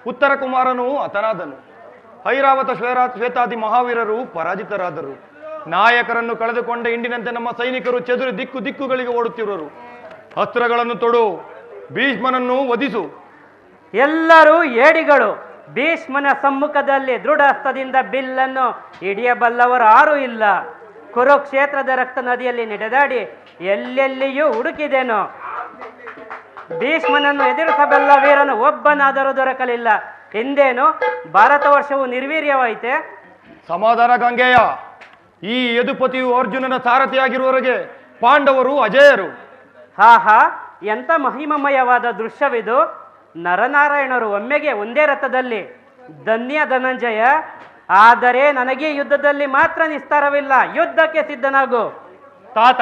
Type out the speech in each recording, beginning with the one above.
ಉತ್ತರ ಕುಮಾರನು ಹತನಾದನು. ಐರಾವತ ಶ್ವೇತಾದಿ ಮಹಾವೀರರು ಪರಾಜಿತರಾದರು. ನಾಯಕರನ್ನು ಕಳೆದುಕೊಂಡ ಹಿಂಡಿನಂತೆ ನಮ್ಮ ಸೈನಿಕರು ಚದುರಿ ದಿಕ್ಕು ದಿಕ್ಕುಗಳಿಗೆ ಓಡುತ್ತಿರುವರು. ಅಸ್ತ್ರಗಳನ್ನು ತೊಡು, ಭೀಷ್ಮನನ್ನು ವಧಿಸು. ಎಲ್ಲರೂ ಏಡಿಗಳು. ಭೀಷ್ಮನ ಸಮ್ಮುಖದಲ್ಲಿ ದೃಢಹಸ್ತದಿಂದ ಬಿಲ್ಲನ್ನು ಹಿಡಿಯಬಲ್ಲವರು ಯಾರೂ ಇಲ್ಲ. ಕುರುಕ್ಷೇತ್ರದ ರಕ್ತ ನದಿಯಲ್ಲಿ ನಡೆದಾಡಿ ಎಲ್ಲೆಲ್ಲಿಯೂ ಹುಡುಕಿದೆನು. ಭೀಷ್ಮನನ್ನು ಎದುರಿಸಬಲ್ಲ ವೀರನು ಒಬ್ಬನಾದರೂ ದೊರಕಲಿಲ್ಲ. ಹಿಂದೇನು ಭಾರತ ವರ್ಷವು ನಿರ್ವೀರ್ಯವಾಯಿತೆ? ಸಮಾಧಾನ ಗಂಗೆಯ. ಈ ಯದುಪತಿಯು ಅರ್ಜುನನ ಸಾರಥಿಯಾಗಿರುವವರೆಗೆ ಪಾಂಡವರು ಅಜೇಯರು. ಹಾ, ಎಂಥ ಮಹಿಮಮಯವಾದ ದೃಶ್ಯವಿದು. ನರನಾರಾಯಣರು ಒಮ್ಮೆಗೆ ಒಂದೇ ರಥದಲ್ಲಿ. ಧನ್ಯ ಧನಂಜಯ. ಆದರೆ ನನಗೆ ಯುದ್ಧದಲ್ಲಿ ಮಾತ್ರ ನಿಸ್ತಾರವಿಲ್ಲ. ಯುದ್ಧಕ್ಕೆ ಸಿದ್ಧನಾಗು. ತಾತ,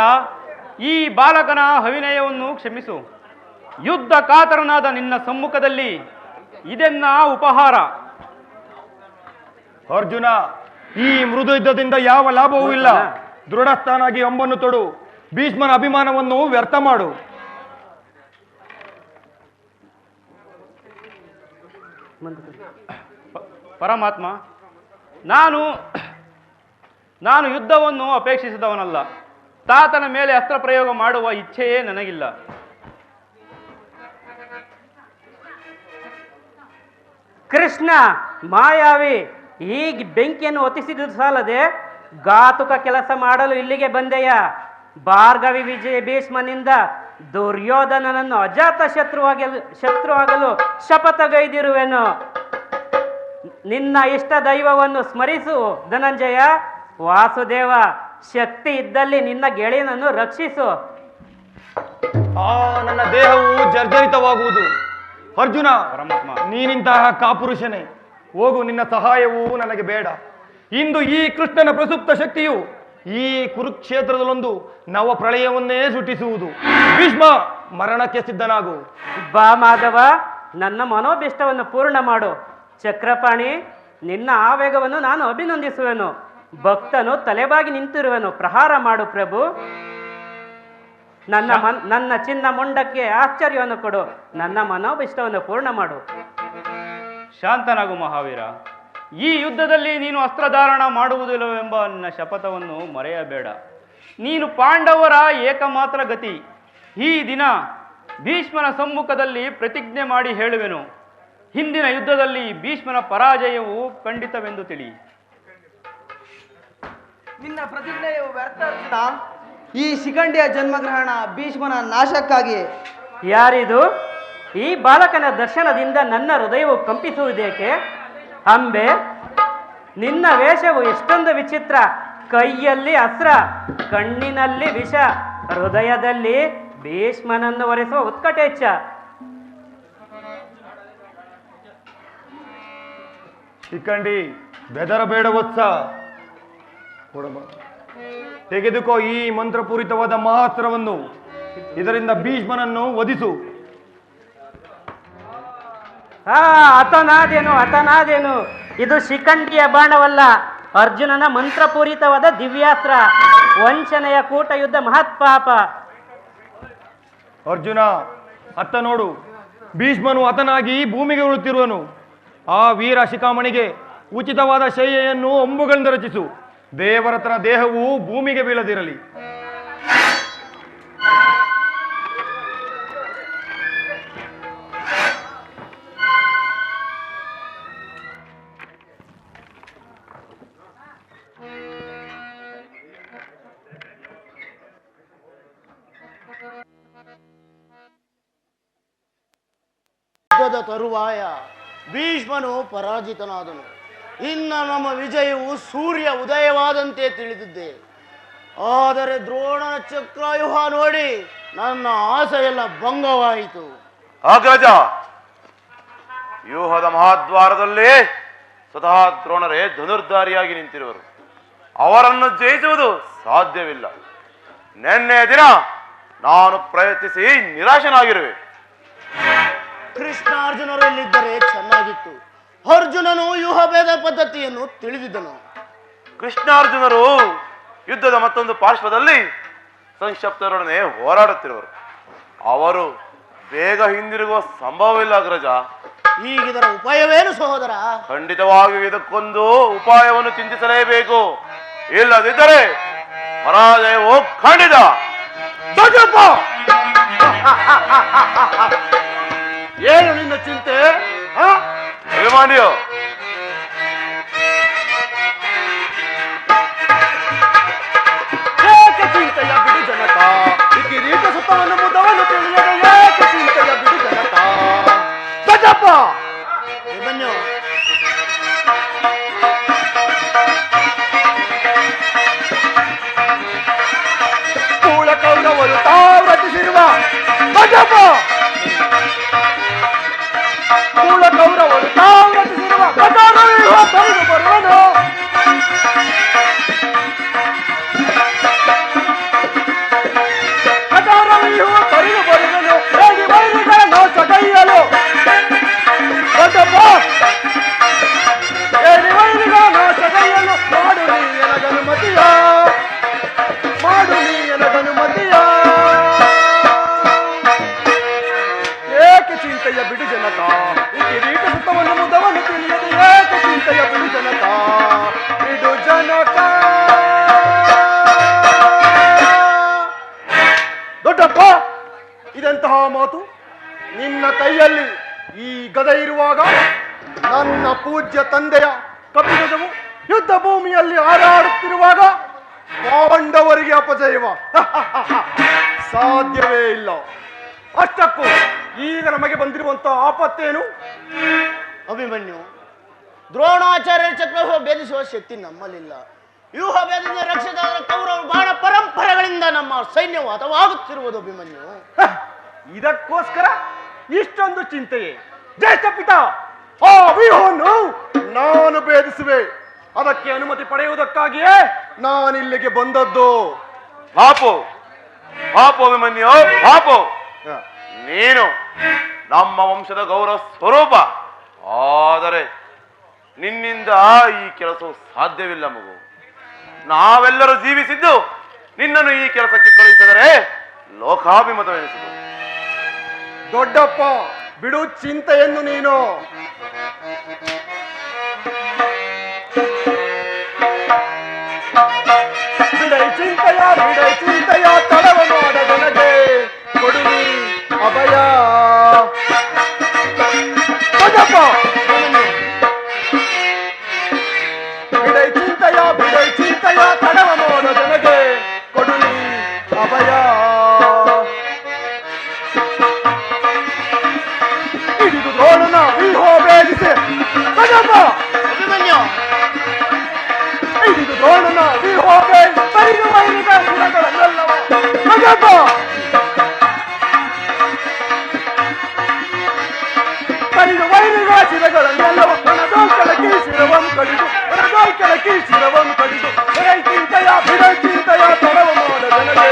ಈ ಬಾಲಕನ ಅವಿನಯವನ್ನು ಕ್ಷಮಿಸು. ಯುದ್ಧ ಕಾತರನಾದ ನಿನ್ನ ಸಮ್ಮುಖದಲ್ಲಿ ಇದೆನ್ನ ಉಪಹಾರ. ಅರ್ಜುನ, ಈ ಮೃದು ಯುದ್ಧದಿಂದ ಯಾವ ಲಾಭವೂ ಇಲ್ಲ. ದೃಢಸ್ಥಾನಾಗಿ ಅಂಬನ್ನು ತೊಡು. ಭೀಷ್ಮನ ಅಭಿಮಾನವನ್ನು ವ್ಯರ್ಥ ಮಾಡು. ಪರಮಾತ್ಮ, ನಾನು ಯುದ್ಧವನ್ನು ಅಪೇಕ್ಷಿಸಿದವನಲ್ಲ. ತಾತನ ಮೇಲೆ ಅಸ್ತ್ರ ಪ್ರಯೋಗ ಮಾಡುವ ಇಚ್ಛೆಯೇ ನನಗಿಲ್ಲ. ಕೃಷ್ಣ ಮಾಯಾವಿ, ಈಗ ಬೆಂಕಿಯನ್ನು ಹೊತ್ತಿಸಿದ್ದು ಸಾಲದೆ ಘಾತುಕ ಕೆಲಸ ಮಾಡಲು ಇಲ್ಲಿಗೆ ಬಂದೆಯ. ಭಾರ್ಗವಿ ವಿಜಯ ಭೀಷ್ಮನಿಂದ ದುರ್ಯೋಧನನನ್ನು ಅಜಾತ ಶತ್ರುವಾಗಲು ಶಪಥಗೈದಿರುವೆನು. ನಿನ್ನ ಇಷ್ಟ ದೈವವನ್ನು ಸ್ಮರಿಸು ಧನಂಜಯ. ವಾಸುದೇವ, ಶಕ್ತಿ ಇದ್ದಲ್ಲಿ ನಿನ್ನ ಗೆಳೆಯನನ್ನು ರಕ್ಷಿಸು. ನನ್ನ ದೇಹವು ಜರ್ಜರಿತವಾಗುವುದು. ಅರ್ಜುನ, ಪರಮಾತ್ಮ, ನೀನಿಂತಹ ಕಾಪುರುಷನೇ. ಹೋಗು, ನಿನ್ನ ಸಹಾಯವೂ ನನಗೆ ಬೇಡ. ಇಂದು ಈ ಕೃಷ್ಣನ ಪ್ರಸುಪ್ತ ಶಕ್ತಿಯು ಈ ಕುರುಕ್ಷೇತ್ರದಲ್ಲೊಂದು ನವ ಪ್ರಳಯವನ್ನೇ ಸೃಷ್ಟಿಸುವುದು. ಭೀಷ್ಮ, ಮರಣಕ್ಕೆ ಸಿದ್ಧನಾಗು. ಬಾ ಮಾಧವ, ನನ್ನ ಮನೋಭಿಷ್ಟವನ್ನು ಪೂರ್ಣ ಮಾಡು. ಚಕ್ರಪಾಣಿ, ನಿನ್ನ ಆವೇಗವನ್ನು ನಾನು ಅಭಿನಂದಿಸುವೆನು. ಭಕ್ತನು ತಲೆಬಾಗಿ ನಿಂತಿರುವೆನು. ಪ್ರಹಾರ ಮಾಡು ಪ್ರಭು. ನನ್ನ ಚಿನ್ನ ಮುಂಡಕ್ಕೆ ಆಶ್ಚರ್ಯವನ್ನು ಕೊಡು. ನನ್ನ ಮನೋಭಿಷ್ಟವನ್ನು ಪೂರ್ಣ ಮಾಡು. ಶಾಂತನಾಗು ಮಹಾವೀರ. ಈ ಯುದ್ಧದಲ್ಲಿ ನೀನು ಅಸ್ತ್ರಧಾರಣ ಮಾಡುವುದಿಲ್ಲವೆಂಬ ನನ್ನ ಶಪಥವನ್ನು ಮರೆಯಬೇಡ. ನೀನು ಪಾಂಡವರ ಏಕಮಾತ್ರ ಗತಿ. ಈ ದಿನ ಭೀಷ್ಮನ ಸಮ್ಮುಖದಲ್ಲಿ ಪ್ರತಿಜ್ಞೆ ಮಾಡಿ ಹೇಳುವೆನು. ಹಿಂದಿನ ಯುದ್ಧದಲ್ಲಿ ಭೀಷ್ಮನ ಪರಾಜಯವು ಖಂಡಿತವೆಂದು ತಿಳಿ. ನಿನ್ನ ಪ್ರತಿಜ್ಞೆಯು ವ್ಯರ್ಥ ಅರ್ಜುನ. ಈ ಶಿಖಂಡಿಯ ಜನ್ಮಗ್ರಹಣ ಭೀಷ್ಮನ ನಾಶಕ್ಕಾಗಿ. ಯಾರಿದು? ಈ ಬಾಲಕನ ದರ್ಶನದಿಂದ ನನ್ನ ಹೃದಯವು ಕಂಪಿಸುವುದೇಕೆ? ಅಂಬೆ, ನಿನ್ನ ವೇಷವು ಎಷ್ಟೊಂದು ವಿಚಿತ್ರ. ಕೈಯಲ್ಲಿ ಅಸ್ತ್ರ, ಕಣ್ಣಿನಲ್ಲಿ ವಿಷ, ಹೃದಯದಲ್ಲಿ ಭೀಷ್ಮನನ್ನು ಒರೆಸುವ ಉತ್ಕಟೇಚ್ಛ. ಶಿಖಂಡಿ, ಬೆದರಬೇಡ ವತ್ಸ. ತೆಗೆದುಕೋ ಈ ಮಂತ್ರಪೂರಿತವಾದ ಮಹಾಸ್ತ್ರವನ್ನು. ಇದರಿಂದ ಭೀಷ್ಮನನ್ನು ವಧಿಸು. ಹತನಾದೇನು. ಇದು ಶಿಖಂಡಿಯ ಬಾಣವಲ್ಲ, ಅರ್ಜುನನ ಮಂತ್ರಪೂರಿತವಾದ ದಿವ್ಯಾಸ್ತ್ರ. ವಂಚನೆಯ ಕೂಟ ಯುದ್ಧ ಮಹತ್ಪಾಪ. ಅರ್ಜುನ, ಅತ್ತ ನೋಡು. ಭೀಷ್ಮನು ಹತನಾಗಿ ಭೂಮಿಗೆ ಉರುಳುತ್ತಿರುವನು. ಆ ವೀರ ಶಿಖಾಮಣಿಗೆ ಉಚಿತವಾದ ಶಯ್ಯೆಯನ್ನು ಅಂಬುಗಳಿಂದ ರಚಿಸು. ದೇವರತನ ದೇಹವು ಭೂಮಿಗೆ ಬೀಳದಿರಲಿ. ಯುದ್ಧದ ತರುವಾಯ ಭೀಷ್ಮನು ಪರಾಜಿತನಾದನು. ಇನ್ನು ನಮ್ಮ ವಿಜಯವು ಸೂರ್ಯ ಉದಯವಾದಂತೆ ತಿಳಿದಿದ್ದೆ. ಆದರೆ ದ್ರೋಣನ ಚಕ್ರಾಯುಹ ನೋಡಿ ನನ್ನ ಆಸೆಯೆಲ್ಲ ಭಂಗವಾಯಿತು. ಅಗ್ರಜ, ವ್ಯೂಹದ ಮಹಾದ್ವಾರದಲ್ಲಿ ಸ್ವತಃ ದ್ರೋಣರೇ ಧನುರ್ಧಾರಿಯಾಗಿ ನಿಂತಿರುವರು. ಅವರನ್ನು ಜಯಿಸುವುದು ಸಾಧ್ಯವಿಲ್ಲ. ನಿನ್ನೆ ದಿನ ನಾನು ಪ್ರಯತ್ನಿಸಿ ನಿರಾಶನಾಗಿರುವೆ. ಕೃಷ್ಣಾರ್ಜುನರು ಇಲ್ಲಿದ್ದರೆ ಚೆನ್ನಾಗಿತ್ತು. ಅರ್ಜುನನು ವ್ಯೂಹಭೇದ ಪದ್ಧತಿಯನ್ನು ತಿಳಿದಿದ್ದನು. ಕೃಷ್ಣಾರ್ಜುನರು ಯುದ್ಧದ ಮತ್ತೊಂದು ಪಾರ್ಶ್ವದಲ್ಲಿ ಸಂಕ್ಷಪ್ತರೊಡನೆ ಹೋರಾಡುತ್ತಿರುವರು. ಅವರು ಬೇಗ ಹಿಂದಿರುಗುವ ಸಂಭವವಿಲ್ಲ ಅಗ್ರಜ. ಈಗಿದರ ಉಪಾಯವೇನು ಸಹೋದರ? ಖಂಡಿತವಾಗಿಯೂ ಇದಕ್ಕೊಂದು ಉಪಾಯವನ್ನು ಚಿಂತಿಸಲೇಬೇಕು. ಇಲ್ಲದಿದ್ದರೆ ಪರಾಜಯವು ಖಂಡಿತ. ದೊಡ್ಡಪ್ಪ! ಏನು ನಿನ್ನ ಚಿಂತೆ? ಅಭಿಮಾನಿಯು ಏಕೆ ಚಿಂತೆಯ ಬಿಡು ಜನಕ, ಈ ಕಿರೀಟ ಸುತ್ತವನ್ನು ಮುದ್ದವನ್ನು ತಿಳಿಯದೆ ಏಕೆ ಚಿಂತೆಯ ಬಿಡು ಜನಕ. ದೊಡ್ಡಪ್ಪ! ಬನ್ನಿ. ಕೂಳ ಕೌರವರು ತಾವು ರಚಿಸಿರುವ ದೊಡ್ಡಪ್ಪ! ಕೂಳ ಕೌರವರು ತಾವು ರಚಿಸಿರುವ ಗಜಾನವ್ಯೂಹ ತೊರೆದು ಬರುವನು. ಗಜಾನವ್ಯೂಹ ತೊರೆದು ಬರುವನು, ಹೇಗೆ ವೈರಿಗಳ ನಾಶ ಕೈಯಲು. ದೊಡ್ಡಪ್ಪ! ಹೇಗೆ ವೈರಿಗಳ ನಾಶ ಕೈಯಲು. ಮಾಡು ನೀ ಎನಗನುಮತಿಯ, ಮಾಡು ನೀ ಎನಗನುಮತಿಯ. ಏಕೆ ಚಿಂತೆಯ ಬಿಡು ಜನಕ, ಈ ಕಿರೀಟ ಸುತ್ತವನ್ನು ಮುದವನ್ನು ತಿಳಿಯದೆ ಏಕೆ ಚಿಂತೆಯ ಬಿಡು ಜನಕ, ಬಿಡು ಜನಕ. ದೊಡ್ಡಪ್ಪ, ಇದೆಂತಹ ಮಾತು? ನಿನ್ನ ಕೈಯಲ್ಲಿ ಈ ಗದೆ ಇರುವಾಗ ನನ್ನ ಪೂಜ್ಯ ತಂದೆಯ ಕಪಿಗಜವು ಯುದ್ಧ ಭೂಮಿಯಲ್ಲಿ ಹಾರಾಡುತ್ತಿರುವಾಗ ಪಾಂಡವರಿಗೆ ಅಪಜಯವ? ಸಾಧ್ಯವೇ ಇಲ್ಲ. ಅಷ್ಟಕ್ಕೂ ಈಗ ನಮಗೆ ಬಂದಿರುವಂತಹ ಆಪತ್ತೇನು? ಅಭಿಮನ್ಯು, ದ್ರೋಣಾಚಾರ್ಯ ಚಕ್ರವ್ಯೂಹ ಭೇದಿಸುವ ಶಕ್ತಿ ನಮ್ಮಲ್ಲಿಲ್ಲ. ವ್ಯೂಹ ಭೇದದಿಂದ ರಕ್ಷಿತಾದ ಕೌರವ ಬಾಣ ಪರಂಪರೆಗಳಿಂದ ನಮ್ಮ ಸೈನ್ಯವು ಹತವಾಗುತ್ತಿರುವುದು ಅಭಿಮನ್ಯು. ಇದಕ್ಕೋಸ್ಕರ ಇಷ್ಟೊಂದು ಚಿಂತೆಯೇ? ಜ್ಯೇಷ್ಠ ಪಿತ, ಆ ವ್ಯೂಹವನ್ನು ನಾನು ಭೇದಿಸುವೆ. ಅದಕ್ಕೆ ಅನುಮತಿ ಪಡೆಯುವುದಕ್ಕಾಗಿಯೇ ನಾನಿಲ್ಲಿಗೆ ಬಂದದ್ದು. ಪಾಪು ಪಾಪು ಅಭಿಮನ್ಯು, ಪಾಪು. ನೀನು ನಮ್ಮ ವಂಶದ ಗೌರವ ಸ್ವರೂಪ. ಆದರೆ ನಿನ್ನಿಂದ ಈ ಕೆಲಸವು ಸಾಧ್ಯವಿಲ್ಲ ಮಗು. ನಾವೆಲ್ಲರೂ ಜೀವಿಸಿದ್ದು ನಿನ್ನನ್ನು ಈ ಕೆಲಸಕ್ಕೆ ಕಳುಹಿಸಿದರೆ ಲೋಕಾಭಿಮತವೆನಿಸಿತು. ದೊಡ್ಡಪ್ಪ, ಬಿಡು ಚಿಂತೆಯನ್ನು ನೀನು. ಬಿಡೈ ಚಿಂತೆಯ ತಡವ ಮಾಡ ನನಗೆ ಕೊಡು ನೀ ಅಭಯ. ದೊಡ್ಡಪ್ಪ! ಬಿಡೈ ಚಿಂತೆಯ ತಡವ ಮಾಡ ನನಗೆ ಕೊಡು ನೀ ಅಭಯ. ಹಿಡಿದು ದ್ರೋಣನ ವ್ಯೂಹ ಭೇದಿಸಿ. ದೊಡ್ಡಪ್ಪ! ಅಭಿಮನ್ಯು, ಹಿಡಿದು ದ್ರೋಣನ ವ್ಯೂಹ ಭೇದಿಸಿ ಪರಿದು ವೈರಿಗ ಶಿರಗಳನ್ನೆಲ್ಲವ. ದೊಡ್ಡಪ್ಪ! ಪರಿದು ವೈರಿಗ ಶಿರಗಳನ್ನೆಲ್ಲವ. ಕೆಳಕಿ ಶಿರವನ್ನು ಕಡಿದು, ಕೆಳಕಿ ಶಿರವನ್ನು ಕಡಿದು. ಬಿಡೈ ಚಿಂತೆಯ ತಡವ ಮಾಡ ಜನಗೆ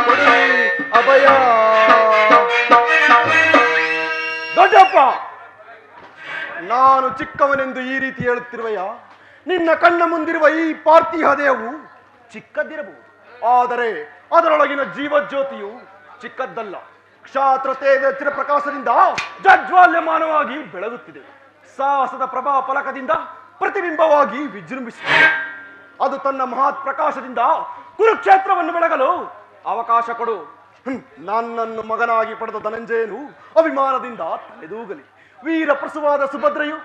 ಕೊಡು ನೀ ಅಭಯ. ದೊಡ್ಡಪ್ಪ, ನಾನು ಚಿಕ್ಕವನೆಂದು ಈ ರೀತಿ ಹೇಳುತ್ತಿರುವೆಯ? ನಿನ್ನ ಕಣ್ಣ ಮುಂದಿರುವ ಈ ಪಾರ್ಥಿವ ದೇಹವು ಚಿಕ್ಕದ್ದಿರಬಹುದು, ಆದರೆ ಅದರೊಳಗಿನ ಜೀವಜ್ಯೋತಿಯು ಚಿಕ್ಕದ್ದಲ್ಲ. ಕ್ಷಾತ್ರ ತೇಜ ಚಿರಪ್ರಕಾಶದಿಂದ ಜಜ್ವಾಲ್ಯಮಾನವಾಗಿ ಬೆಳಗುತ್ತಿದೆ. ಸಾಹಸದ ಪ್ರಭಾ ಫಲಕದಿಂದ ಪ್ರತಿಬಿಂಬವಾಗಿ ವಿಜೃಂಭಿಸುತ್ತಿದೆ. ಅದು ತನ್ನ ಮಹತ್ ಪ್ರಕಾಶದಿಂದ ಕುರುಕ್ಷೇತ್ರವನ್ನು ಬೆಳಗಲು ಅವಕಾಶ ಕೊಡು. ನನ್ನನ್ನು ಮಗನಾಗಿ ಪಡೆದ ಧನಂಜಯನು ಅಭಿಮಾನದಿಂದ ತಲೆದೂಗಲಿ. ವೀರ ಪ್ರಸುವಾದ ಸುಭದ್ರೆಯು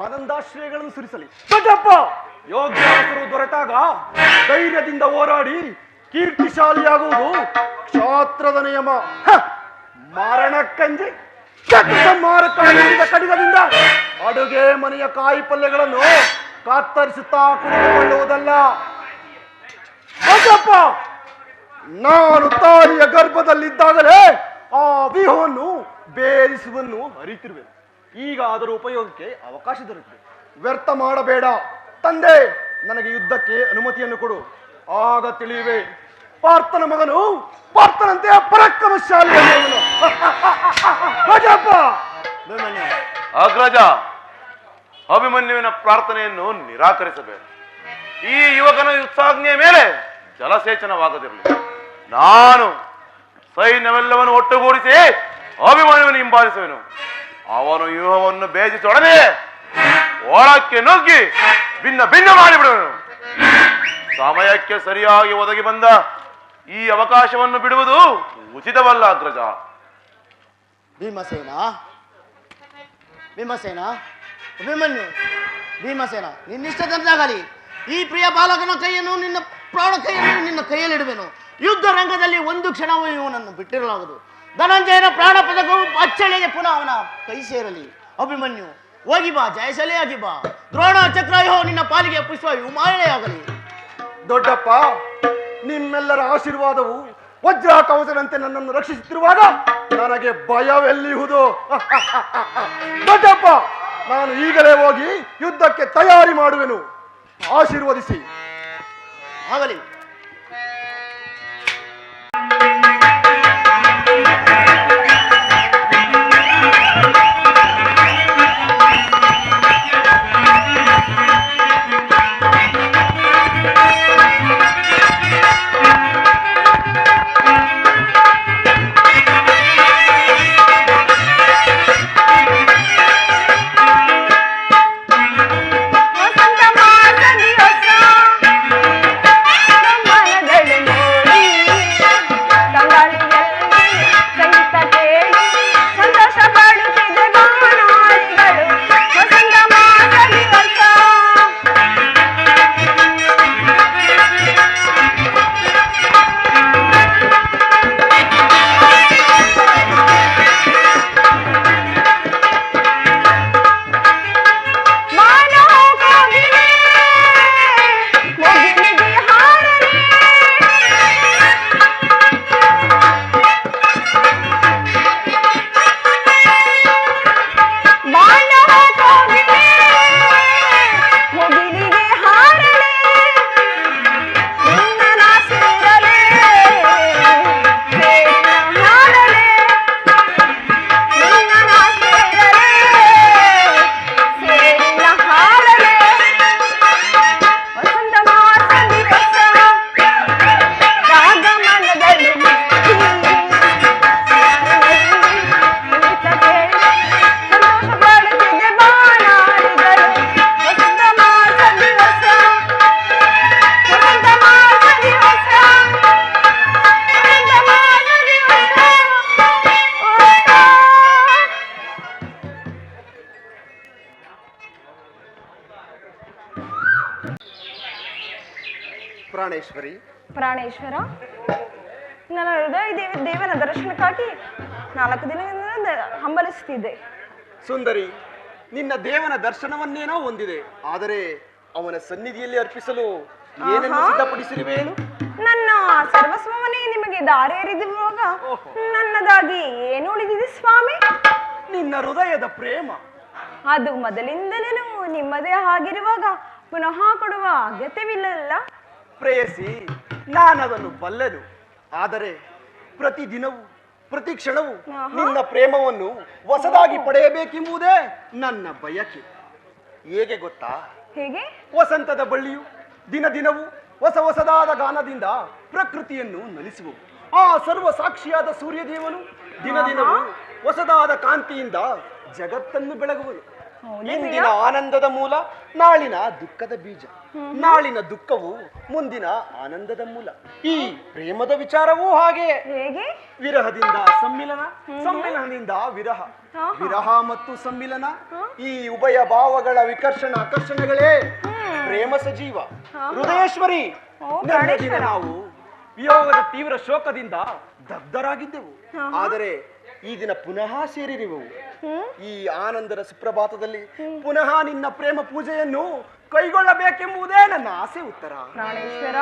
ಆನಂದಾಶ್ರಯಗಳನ್ನು ಸುರಿಸಲಿ. ದೊಡ್ಡಪ್ಪ, ಯೋಗ್ಯಾಸರು ದೊರೆತಾಗ ಧೈರ್ಯದಿಂದ ಹೋರಾಡಿ ಕೀರ್ತಿಶಾಲಿಯಾಗುವುದು ಕ್ಷಾತ್ರದ ನಿಯಮ. ಮಾರಣಕ್ಕಂಜಿ ಮಾರಕಾಂಡ ಕಡಿತದಿಂದ ಅಡುಗೆ ಮನೆಯ ಕಾಯಿ ಪಲ್ಯಗಳನ್ನು ಕತ್ತರಿಸುತ್ತಾ ಕುಳಿತುಕೊಳ್ಳುವುದಲ್ಲ. ದೊಡ್ಡಪ್ಪ, ನಾನು ತಾಯಿಯ ಗರ್ಭದಲ್ಲಿದ್ದಾಗಲೇ ಆ ವ್ಯೂಹವನ್ನು ಬೇರಿಸುವನ್ನು ಅರಿತಿರುವೆ. ಈಗ ಅದರ ಉಪಯೋಗಕ್ಕೆ ಅವಕಾಶ ದೊರೆತಿದೆ. ವ್ಯರ್ಥ ಮಾಡಬೇಡ ತಂದೆ. ನನಗೆ ಯುದ್ಧಕ್ಕೆ ಅನುಮತಿಯನ್ನು ಕೊಡು, ಆಗ ತಿಳಿಯುವೆ ಪಾರ್ಥನ ಮಗನು ಪಾರ್ಥನಂತೆ ಪರಾಕ್ರಮಶಾಲಿ. ಅಗ್ರಜ, ಅಭಿಮನ್ಯುವಿನ ಪ್ರಾರ್ಥನೆಯನ್ನು ನಿರಾಕರಿಸಬೇಡ. ಈ ಯುವಕನ ಉತ್ಸಾಜ್ಞೆಯ ಮೇಲೆ ಜಲಸೇಚನವಾಗದಿರಲಿ. ನಾನು ಸೈನ್ಯವೆಲ್ಲವನ್ನು ಒಟ್ಟುಗೂಡಿಸಿ ಅಭಿಮನ್ಯುವನ್ನು ಹಿಂಬಾಲಿಸುವೆನು. ಅವನು ವ್ಯೂಹವನ್ನು ಭೇದಿಸೊಡನೆ ಒಳಕ್ಕೆ ನುಗ್ಗಿ ಭಿನ್ನ ಭಿನ್ನ ಮಾಡಿಬಿಡುವನು. ಸಮಯಕ್ಕೆ ಸರಿಯಾಗಿ ಒದಗಿ ಬಂದ ಈ ಅವಕಾಶವನ್ನು ಬಿಡುವುದು ಉಚಿತವಲ್ಲ ಅಗ್ರಜ. ಭೀಮಸೇನ ಭೀಮಸೇನ ಅಭಿಮನ್ಯು ಭೀಮಸೇನ, ನಿನ್ನಿಷ್ಟದಂತಾಗಲಿ. ಈ ಪ್ರಿಯ ಬಾಲಕನ ಕೈಯನ್ನು ನಿನ್ನ ಪ್ರಾಣ ಕೈಯನ್ನು ನಿನ್ನ ಕೈಯಲ್ಲಿಡುವೆನು. ಯುದ್ಧ ರಂಗದಲ್ಲಿ ಒಂದು ಕ್ಷಣವೂ ಇವನನ್ನು ಬಿಟ್ಟಿರಲಾಗದು. ಧನಂಜಯನ ಪ್ರಾಣ ಪದಕವು ಅಚ್ಚಳಿಗೆ ಪುನಃ ಅವನ ಕೈ ಸೇರಲಿ. ಅಭಿಮನ್ಯು ಹೋಗಿ ಬಾ, ಜಯಶಾಲಿಯಾಗಿ ಬಾ. ದ್ರೋಣ ಚಕ್ರಾಯುಹೋ ನಿನ್ನ ಪಾಲಿಗೆ ಪುಷ್ಪ ವಿಮಾನೆಯಾಗಲಿ. ದೊಡ್ಡಪ್ಪ, ನಿಮ್ಮೆಲ್ಲರ ಆಶೀರ್ವಾದವು ವಜ್ರ ಕವಚದಂತೆ ನನ್ನನ್ನು ರಕ್ಷಿಸುತ್ತಿರುವಾಗ ನನಗೆ ಭಯವೆಲ್ಲಿಹುದು? ದೊಡ್ಡಪ್ಪ, ನಾನು ಈಗಲೇ ಹೋಗಿ ಯುದ್ಧಕ್ಕೆ ತಯಾರಿ ಮಾಡುವೆನು. ಆಶೀರ್ವದಿಸಿ. ಆಗಲಿ. ಪ್ರಾಣೇಶ್ವರ, ನನ್ನ ಹೃದಯ ದೇವನ ದರ್ಶನಕ್ಕಾಗಿ 4 ದಿನಗಳಿಂದ ಹಂಬಲಿಸುತ್ತಿದ್ದೆ. ಸುಂದರಿ, ನಿನ್ನ ದೇವನ ದರ್ಶನವನ್ನೇನೋ ಹೊಂದಿದೆ, ಆದರೆ ಅವನ ಸನ್ನಿಧಿಯಲ್ಲಿ ಅರ್ಪಿಸಲು ಏನೆಂದು ಸಿದ್ಧಪಡಿಸಿರುವೇನು? ನನ್ನ ಸರ್ವಸ್ವವನ್ನೇ ನಿಮಗೆ ದಾರೇರಿದಿರುವಾಗ ನನ್ನದಾಗಿ ಏನು ಉಳಿದಿದೆ ಸ್ವಾಮಿ? ನಿನ್ನ ಹೃದಯದ ಪ್ರೇಮ. ಅದು ಮೊದಲಿಂದಲೂ ನಿಮ್ಮದೇ ಆಗಿರುವಾಗ ಪುನಃ ಕೊಡುವ ಅಗತ್ಯವಿಲ್ಲಲ್ಲ. ಪ್ರೇಯಸಿ, ನಾನದನ್ನು ಬಲ್ಲೆನು. ಆದರೆ ಪ್ರತಿದಿನವೂ ಪ್ರತಿ ಕ್ಷಣವೂ ನಿನ್ನ ಪ್ರೇಮವನ್ನು ಹೊಸದಾಗಿ ಪಡೆಯಬೇಕೆಂಬುದೇ ನನ್ನ ಬಯಕೆ. ಹೇಗೆ ಗೊತ್ತಾ? ಹೇಗೆ? ವಸಂತದ ಬಳ್ಳಿಯು ದಿನ ದಿನವೂ ಹೊಸದಾದ ಗಾನದಿಂದ ಪ್ರಕೃತಿಯನ್ನು ನಲಿಸುವವು. ಆ ಸರ್ವ ಸಾಕ್ಷಿಯಾದ ಸೂರ್ಯದೇವನು ದಿನ ದಿನವೂ ಹೊಸದಾದ ಕಾಂತಿಯಿಂದ ಜಗತ್ತನ್ನು ಬೆಳಗುವನು. ಇಂದಿನ ಆನಂದದ ಮೂಲ ನಾಳಿನ ದುಃಖದ ಬೀಜ, ನಾಳಿನ ದುಃಖವು ಮುಂದಿನ ಆನಂದದ ಮೂಲ. ಈ ಪ್ರೇಮದ ವಿಚಾರವೂ ಹಾಗೆ. ಹೇಗೆ? ವಿರಹದಿಂದ ಸಮ್ಮಿಲನ, ಸಮ್ಮಿಲನದಿಂದ ವಿರಹ, ವಿರಹ ಮತ್ತು ಸಮ್ಮಿಲನ, ಈ ಉಭಯ ಭಾವಗಳ ವಿಕರ್ಷಣ ಆಕರ್ಷಣೆಗಳೇ ಪ್ರೇಮ ಸಜೀವ. ಹೃದಯೇಶ್ವರಿ, ದಿನ ನಾವು ವಿಯೋಗದ ತೀವ್ರ ಶೋಕದಿಂದ ದಗ್ಧರಾಗಿದ್ದೆವು, ಆದರೆ ಈ ದಿನ ಪುನಃ ಸೇರಿರುವೆವು. ಈ ಆನಂದದ ಸುಪ್ರಭಾತದಲ್ಲಿ ಪುನಃ ನಿನ್ನ ಪ್ರೇಮ ಪೂಜೆಯನ್ನು ಕೈಗೊಳ್ಳಬೇಕೆಂಬುದೇ ನನ್ನ ಆಸೆ. ಉತ್ತರ. ಪ್ರಾಣೇಶ್ವರ,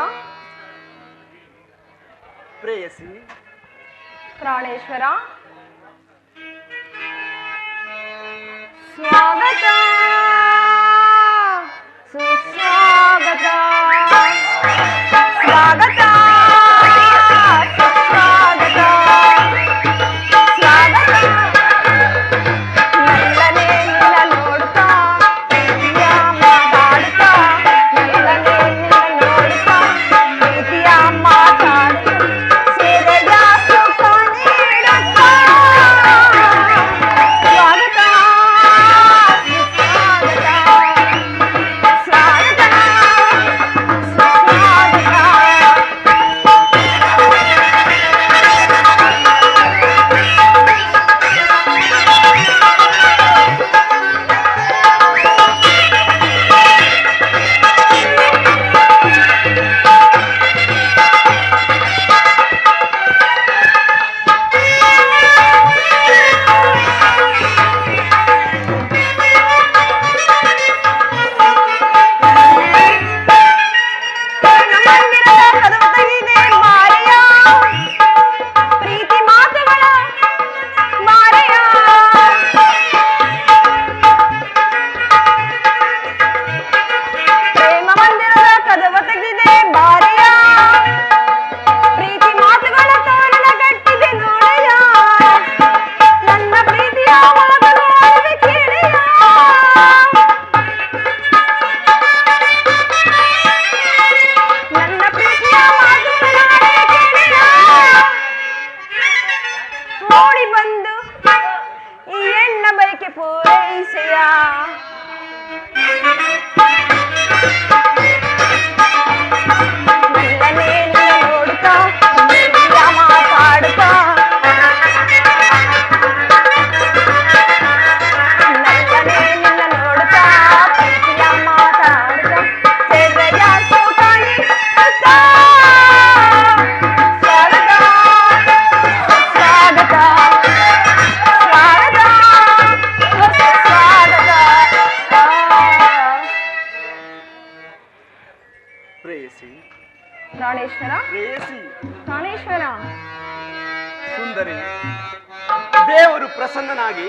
ಪ್ರೇಯಸಿ. ಪ್ರಾಣೇಶ್ವರ, ಸ್ವಾಗತ ಸುಸ್ವಾಗತ, ಸ್ವಾಗತ ಸುಸ್ವಾಗತ, ಸ್ವಾಗತ. ನಲ್ಲನೆ ನಿನ್ನ ನೋಡ್ತಾ ಪ್ರೀತಿಯ ಮಾತಾಡ್ತಾ, ನಲ್ಲನೆ ನಿನ್ನ ನೋಡ್ತಾ ಪ್ರೀತಿಯ ಮಾತಾಡ್ತಾ, ಸೇವೆಯ ಸುಖ ನೀಡುತ್ತಾ ಪೂರೈಸೆಯ ಮೆಲ್ಲನೆ ನಿನ್ನ ನೋಡುತ್ತಾ ಪ್ರೀತಿಯ ಮಾತಾಡುತ್ತಾ ಮೆಲ್ಲನೆ ನಿನ್ನ ನೋಡುತ್ತಾ ಪ್ರೀತಿಯ ಮಾತಾಡುತ್ತಾ ತೆರೆಯ ಸೋಕಾಣಿ ಸ್ವಾಗತ ಸ್ವಾಗತ ಸ್ವಾಗತ ಹೊಸ ಸ್ವಾಗತ. ಪ್ರೇಯಸಿ ಪ್ರಾಣೇಶ್ವರ ಪ್ರೇಯಸಿ ಪ್ರಾಣೇಶ್ವರ ಸುಂದರಿ, ದೇವರು ಪ್ರಸನ್ನನಾಗಿ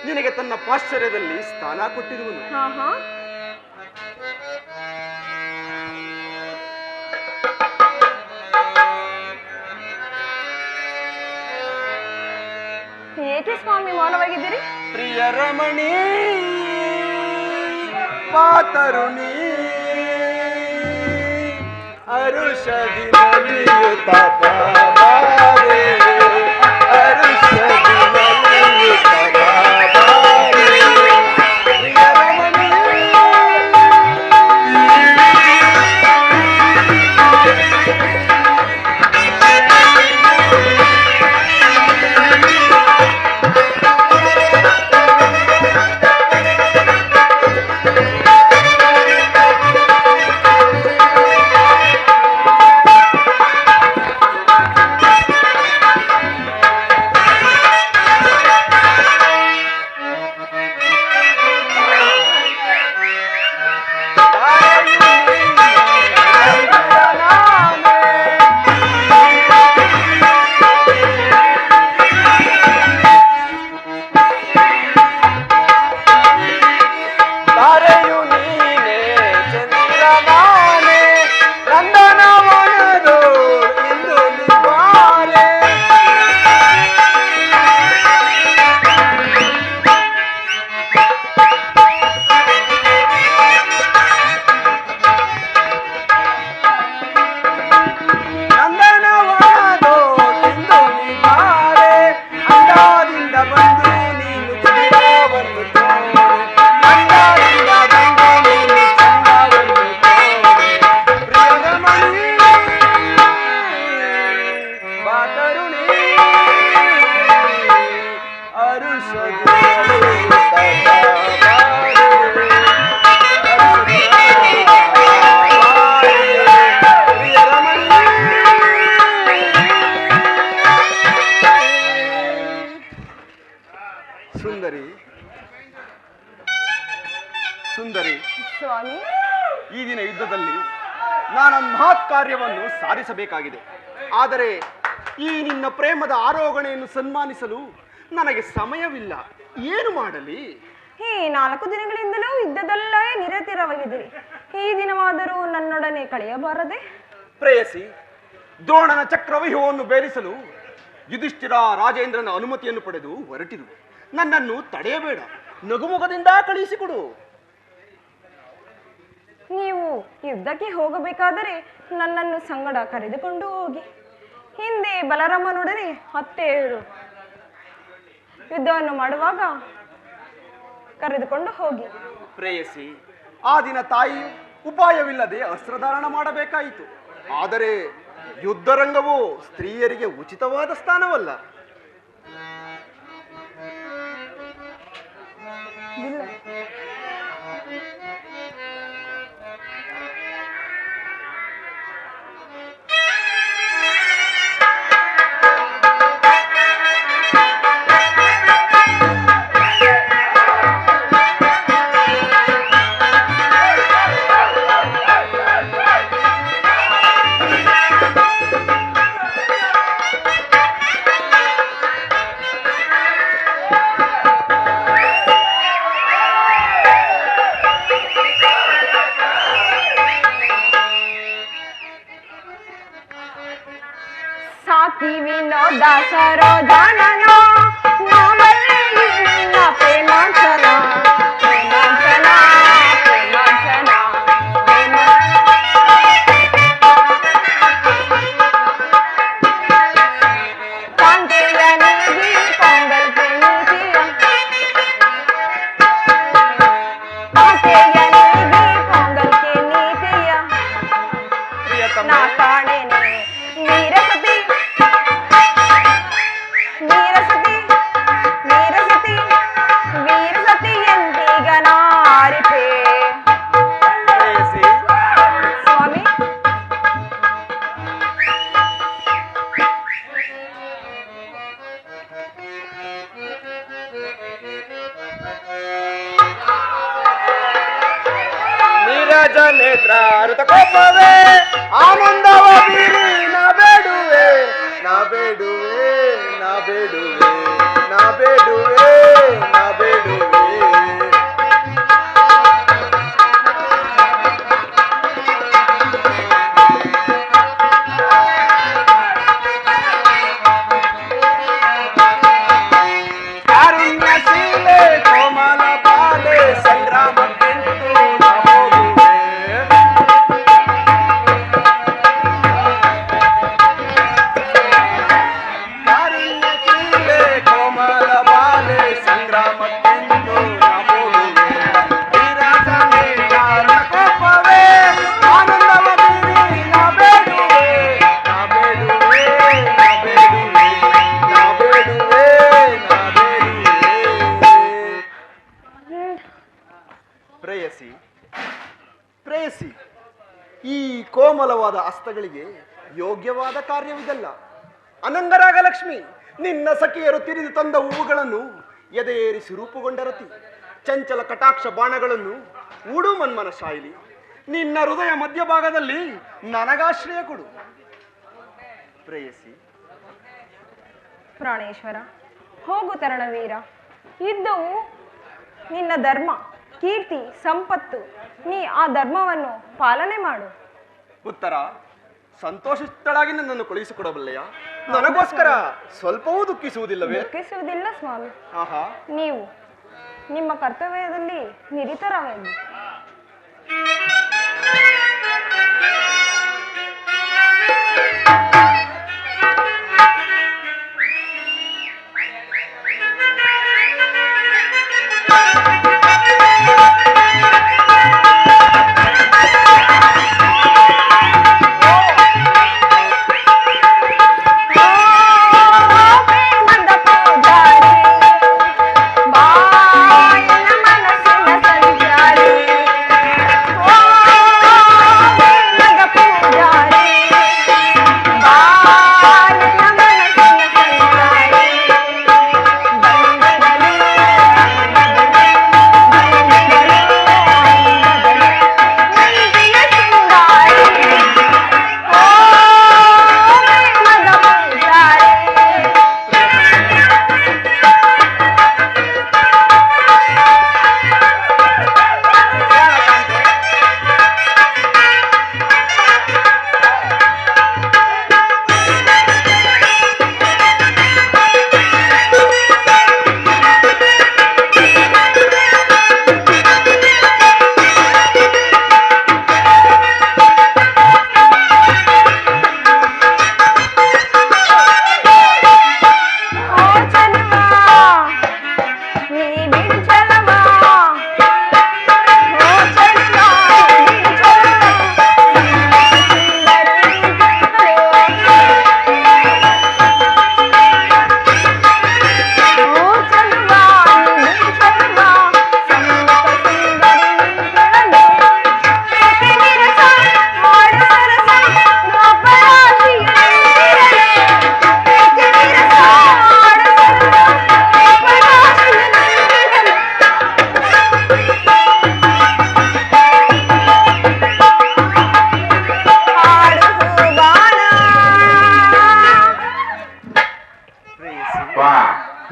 ನಿನಗೆ ತನ್ನ ಪಾಶ್ಚರ್ಯದಲ್ಲಿ ಸ್ಥಾನ ಕೊಟ್ಟಿರುವನು. ಹಾ ಹಾ ಏಕೆ ಸ್ವಾಮಿ ಮೌನವಾಗಿದ್ದೀರಿ? ಪ್ರಿಯ ರಮಣಿ ಪಾತರುಣಿ ಅರುಷದಿ ನಲಿಯುತ್ತ ಬಾಬಾರೆ, ಅರುಷದಿ ನಲಿಯುತ್ತ ಬಾಬಾರೆ. ಪ್ರಿಯ ರಮಣಿ ತಾರೆಯು ನೀನೆ ಚಂದಿರ ನಾನೇ ನಂದನವನದು ಇಂದು ನಿವಾರೆ. ನಂದನವನದು ಇಂದು ನಿವಾರೆ, ಅಂದಾದಿಂದ ಬಂದು ನೀನು ಚಂದವನ್ನು ತೋರೆ, ಅಂದಾದಿಂದ ಬಂದು ನೀನು ಚಂದವನ್ನು ತೋರೆ. ಪ್ರಿಯರಮಣಿ ಪಾತರುಣಿ ಅರುಷದಿ ನಲಿಯುತ್ತ ಬಾಬಾರೆ, ಅರುಷದಿ ನಲಿಯುತ್ತ ಬಾಬಾರೆ. ಪ್ರಿಯರಮಣಿ ಸುಂದರಿ ಸುಂದರಿ, ಸ್ವಾಮಿ ಈ ದಿನ ಯುದ್ಧದಲ್ಲಿ ನಾನೊಂದು ಮಹತ್ ಕಾರ್ಯವನ್ನು ಸಾಧಿಸಬೇಕಾಗಿದೆ. ಆದರೆ ಈ ನಿನ್ನ ಪ್ರೇಮದ ಆರೋಹಣೆಯನ್ನು ಸನ್ಮಾನಿಸಲು ನನಗೆ ಸಮಯವಿಲ್ಲ. ಏನು ಮಾಡಲಿ? ಈ 4 ದಿನಗಳಿಂದಲೂ ಯುದ್ಧದಲ್ಲೇ ನಿರತರಾಗಿದ್ದೀರಿ. ಈ ದಿನವಾದರೂ ನನ್ನೊಡನೆ ಕಳೆಯಬಾರದೆ? ಪ್ರೇಯಸಿ, ದ್ರೋಣನ ಚಕ್ರವ್ಯೂಹವನ್ನು ಬೇರಿಸಲು ಯುಧಿಷ್ಠಿರ ರಾಜೇಂದ್ರನ ಅನುಮತಿಯನ್ನು ಪಡೆದು ಹೊರಟಿರು. ನನ್ನನ್ನು ತಡೆಯಬೇಡ, ನಗುಮುಖದಿಂದ ಕಳುಹಿಸಿಕೊಡು. ನೀವು ಯುದ್ಧಕ್ಕೆ ಹೋಗಬೇಕಾದರೆ ನನ್ನನ್ನು ಸಂಗಡ ಕರೆದುಕೊಂಡು ಹೋಗಿ. ಹಿಂದೆ ಬಲರಾಮನೊಡನೆ ಹತ್ತೇಳು ಯುದ್ಧವನ್ನು ಮಾಡುವಾಗ ಕರೆದುಕೊಂಡು ಹೋಗಿ. ಪ್ರೇಯಸಿ, ಆ ದಿನ ತಾಯಿ ಉಪಾಯವಿಲ್ಲದೆ ಅಸ್ತ್ರಧಾರಣ ಮಾಡಬೇಕಾಯಿತು. ಆದರೆ ಯುದ್ಧರಂಗವು ಸ್ತ್ರೀಯರಿಗೆ ಉಚಿತವಾದ ಸ್ಥಾನವಲ್ಲ. ಇಲ್ಲ. ಸಾಕಿ ವಿನೋದ ಸರೋಜಾನನ ನಾವಲ್ಲಿ ನಿನ್ನ ಪ್ರೇಮಾಂಚನ ಪ್ರೇಮಾಂಚನ ಪ್ರೇಮಾಂಚನ ಕಾಂತೆಯ ನೀಗಿ ಪೊಂಗಲ್ ಪ್ರೇಮಿಸಿಯ ನೀರಜ ನೇತ್ರ ಋತ ಕೋಪವೇ ಆನಂದವ ಬೀರಿ ನಾ ಬೇಡುವೆ ನಾ ಬೇಡುವೆ ನಾ ಬೇಡುವೆ ನಾ ಬೇಡುವೆ ನಾ ಬೇಡುವೆ. ಕಾರುಣ್ಯಶೀಲೆ ಕೋಮಲ ಬಾಲೆ ಸಂಗ್ರಾಮಕ್ಕೆಂದು ನಾ ಹೋಗುವೆ. ಕಾರುಣ್ಯಶೀಲೆ ಕೋಮಲ ಬಾಲೆ ಸಂಗ್ರಾಮಕ್ಕೆಂದು ನಾ ಹೋಗುವೆ. ನೀರಜನೆ ಕಾರಣ ಕೋಪವೇ ಆನಂದವ ಬೀರಿ ನಾ ಬೇಡುವೆ ನಾ ಬೇಡುವೆ ನಾ ಬೇಡುವೆ ನಾ ಬೇಡುವೆ ನಾ ಬೇಡುವೆ. ಪ್ರೇಯಸಿ ಪ್ರೇಯಸಿ, ಈ ಕೋಮಲವಾದ ಹಸ್ತಗಳಿಗೆ ಯೋಗ್ಯವಾದ ಕಾರ್ಯವಿದಲ್ಲ. ಅನಂಗರಾಗ ಲಕ್ಷ್ಮಿ, ನಿನ್ನ ಸಖಿಯರು ತಿರಿದು ತಂದ ಹೂವುಗಳನ್ನು ಎದೆಯೇರಿಸಿ ರೂಪುಗೊಂಡ ರತಿ, ಚಂಚಲ ಕಟಾಕ್ಷ ಬಾಣಗಳನ್ನು ಉಡು ಮನ್ಮನ ಶಾಯಿಲಿ, ನಿನ್ನ ಹೃದಯ ಮಧ್ಯಭಾಗದಲ್ಲಿ ನನಗಾಶ್ರಯ ಕೊಡು. ಪ್ರೇಯಸಿ ಪ್ರಾಣೇಶ್ವರ, ಹೋಗು ತರಣವೀರ. ಯುದ್ಧವು ನಿನ್ನ ಧರ್ಮ, ಕೀರ್ತಿ, ಸಂಪತ್ತು. ನೀ ಆ ಧರ್ಮವನ್ನು ಪಾಲನೆ ಮಾಡು. ಉತ್ತರ, ಸಂತೋಷಿತಳಾಗಿ ನನ್ನನ್ನು ಕಳುಹಿಸಿಕೊಡಬಲ್ಲೆಯ? ನನಗೋಸ್ಕರ ಸ್ವಲ್ಪವೂ ದುಃಖಿಸುವುದಿಲ್ಲವೇ? ದುಃಖಿಸುವುದಿಲ್ಲ ಸ್ವಾಮಿ. ಆಹಾ, ನೀವು ನಿಮ್ಮ ಕರ್ತವ್ಯದಲ್ಲಿ ನಿರತರಾಗಲಿ.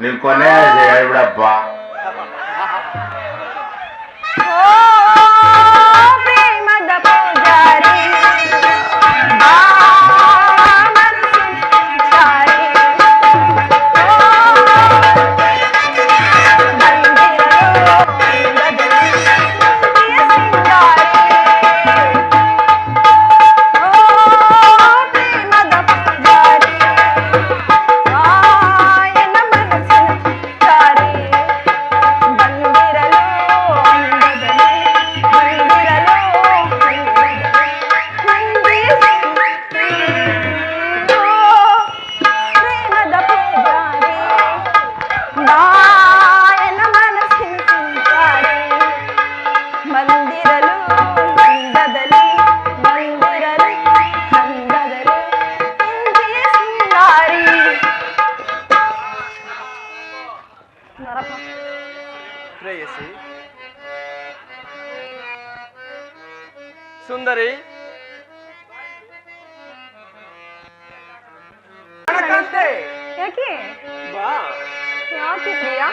ನಿನ್ ಕೊನೆ ಹೇಳ್ಬಿಡಪ್ಪ. ಪ್ರೇಮದ ಪೂಜಾರಿ ಸುಂದರಿ ಯಾಕೆ ಬಾ. ಯಾಕೆ ಪ್ರಿಯಾ?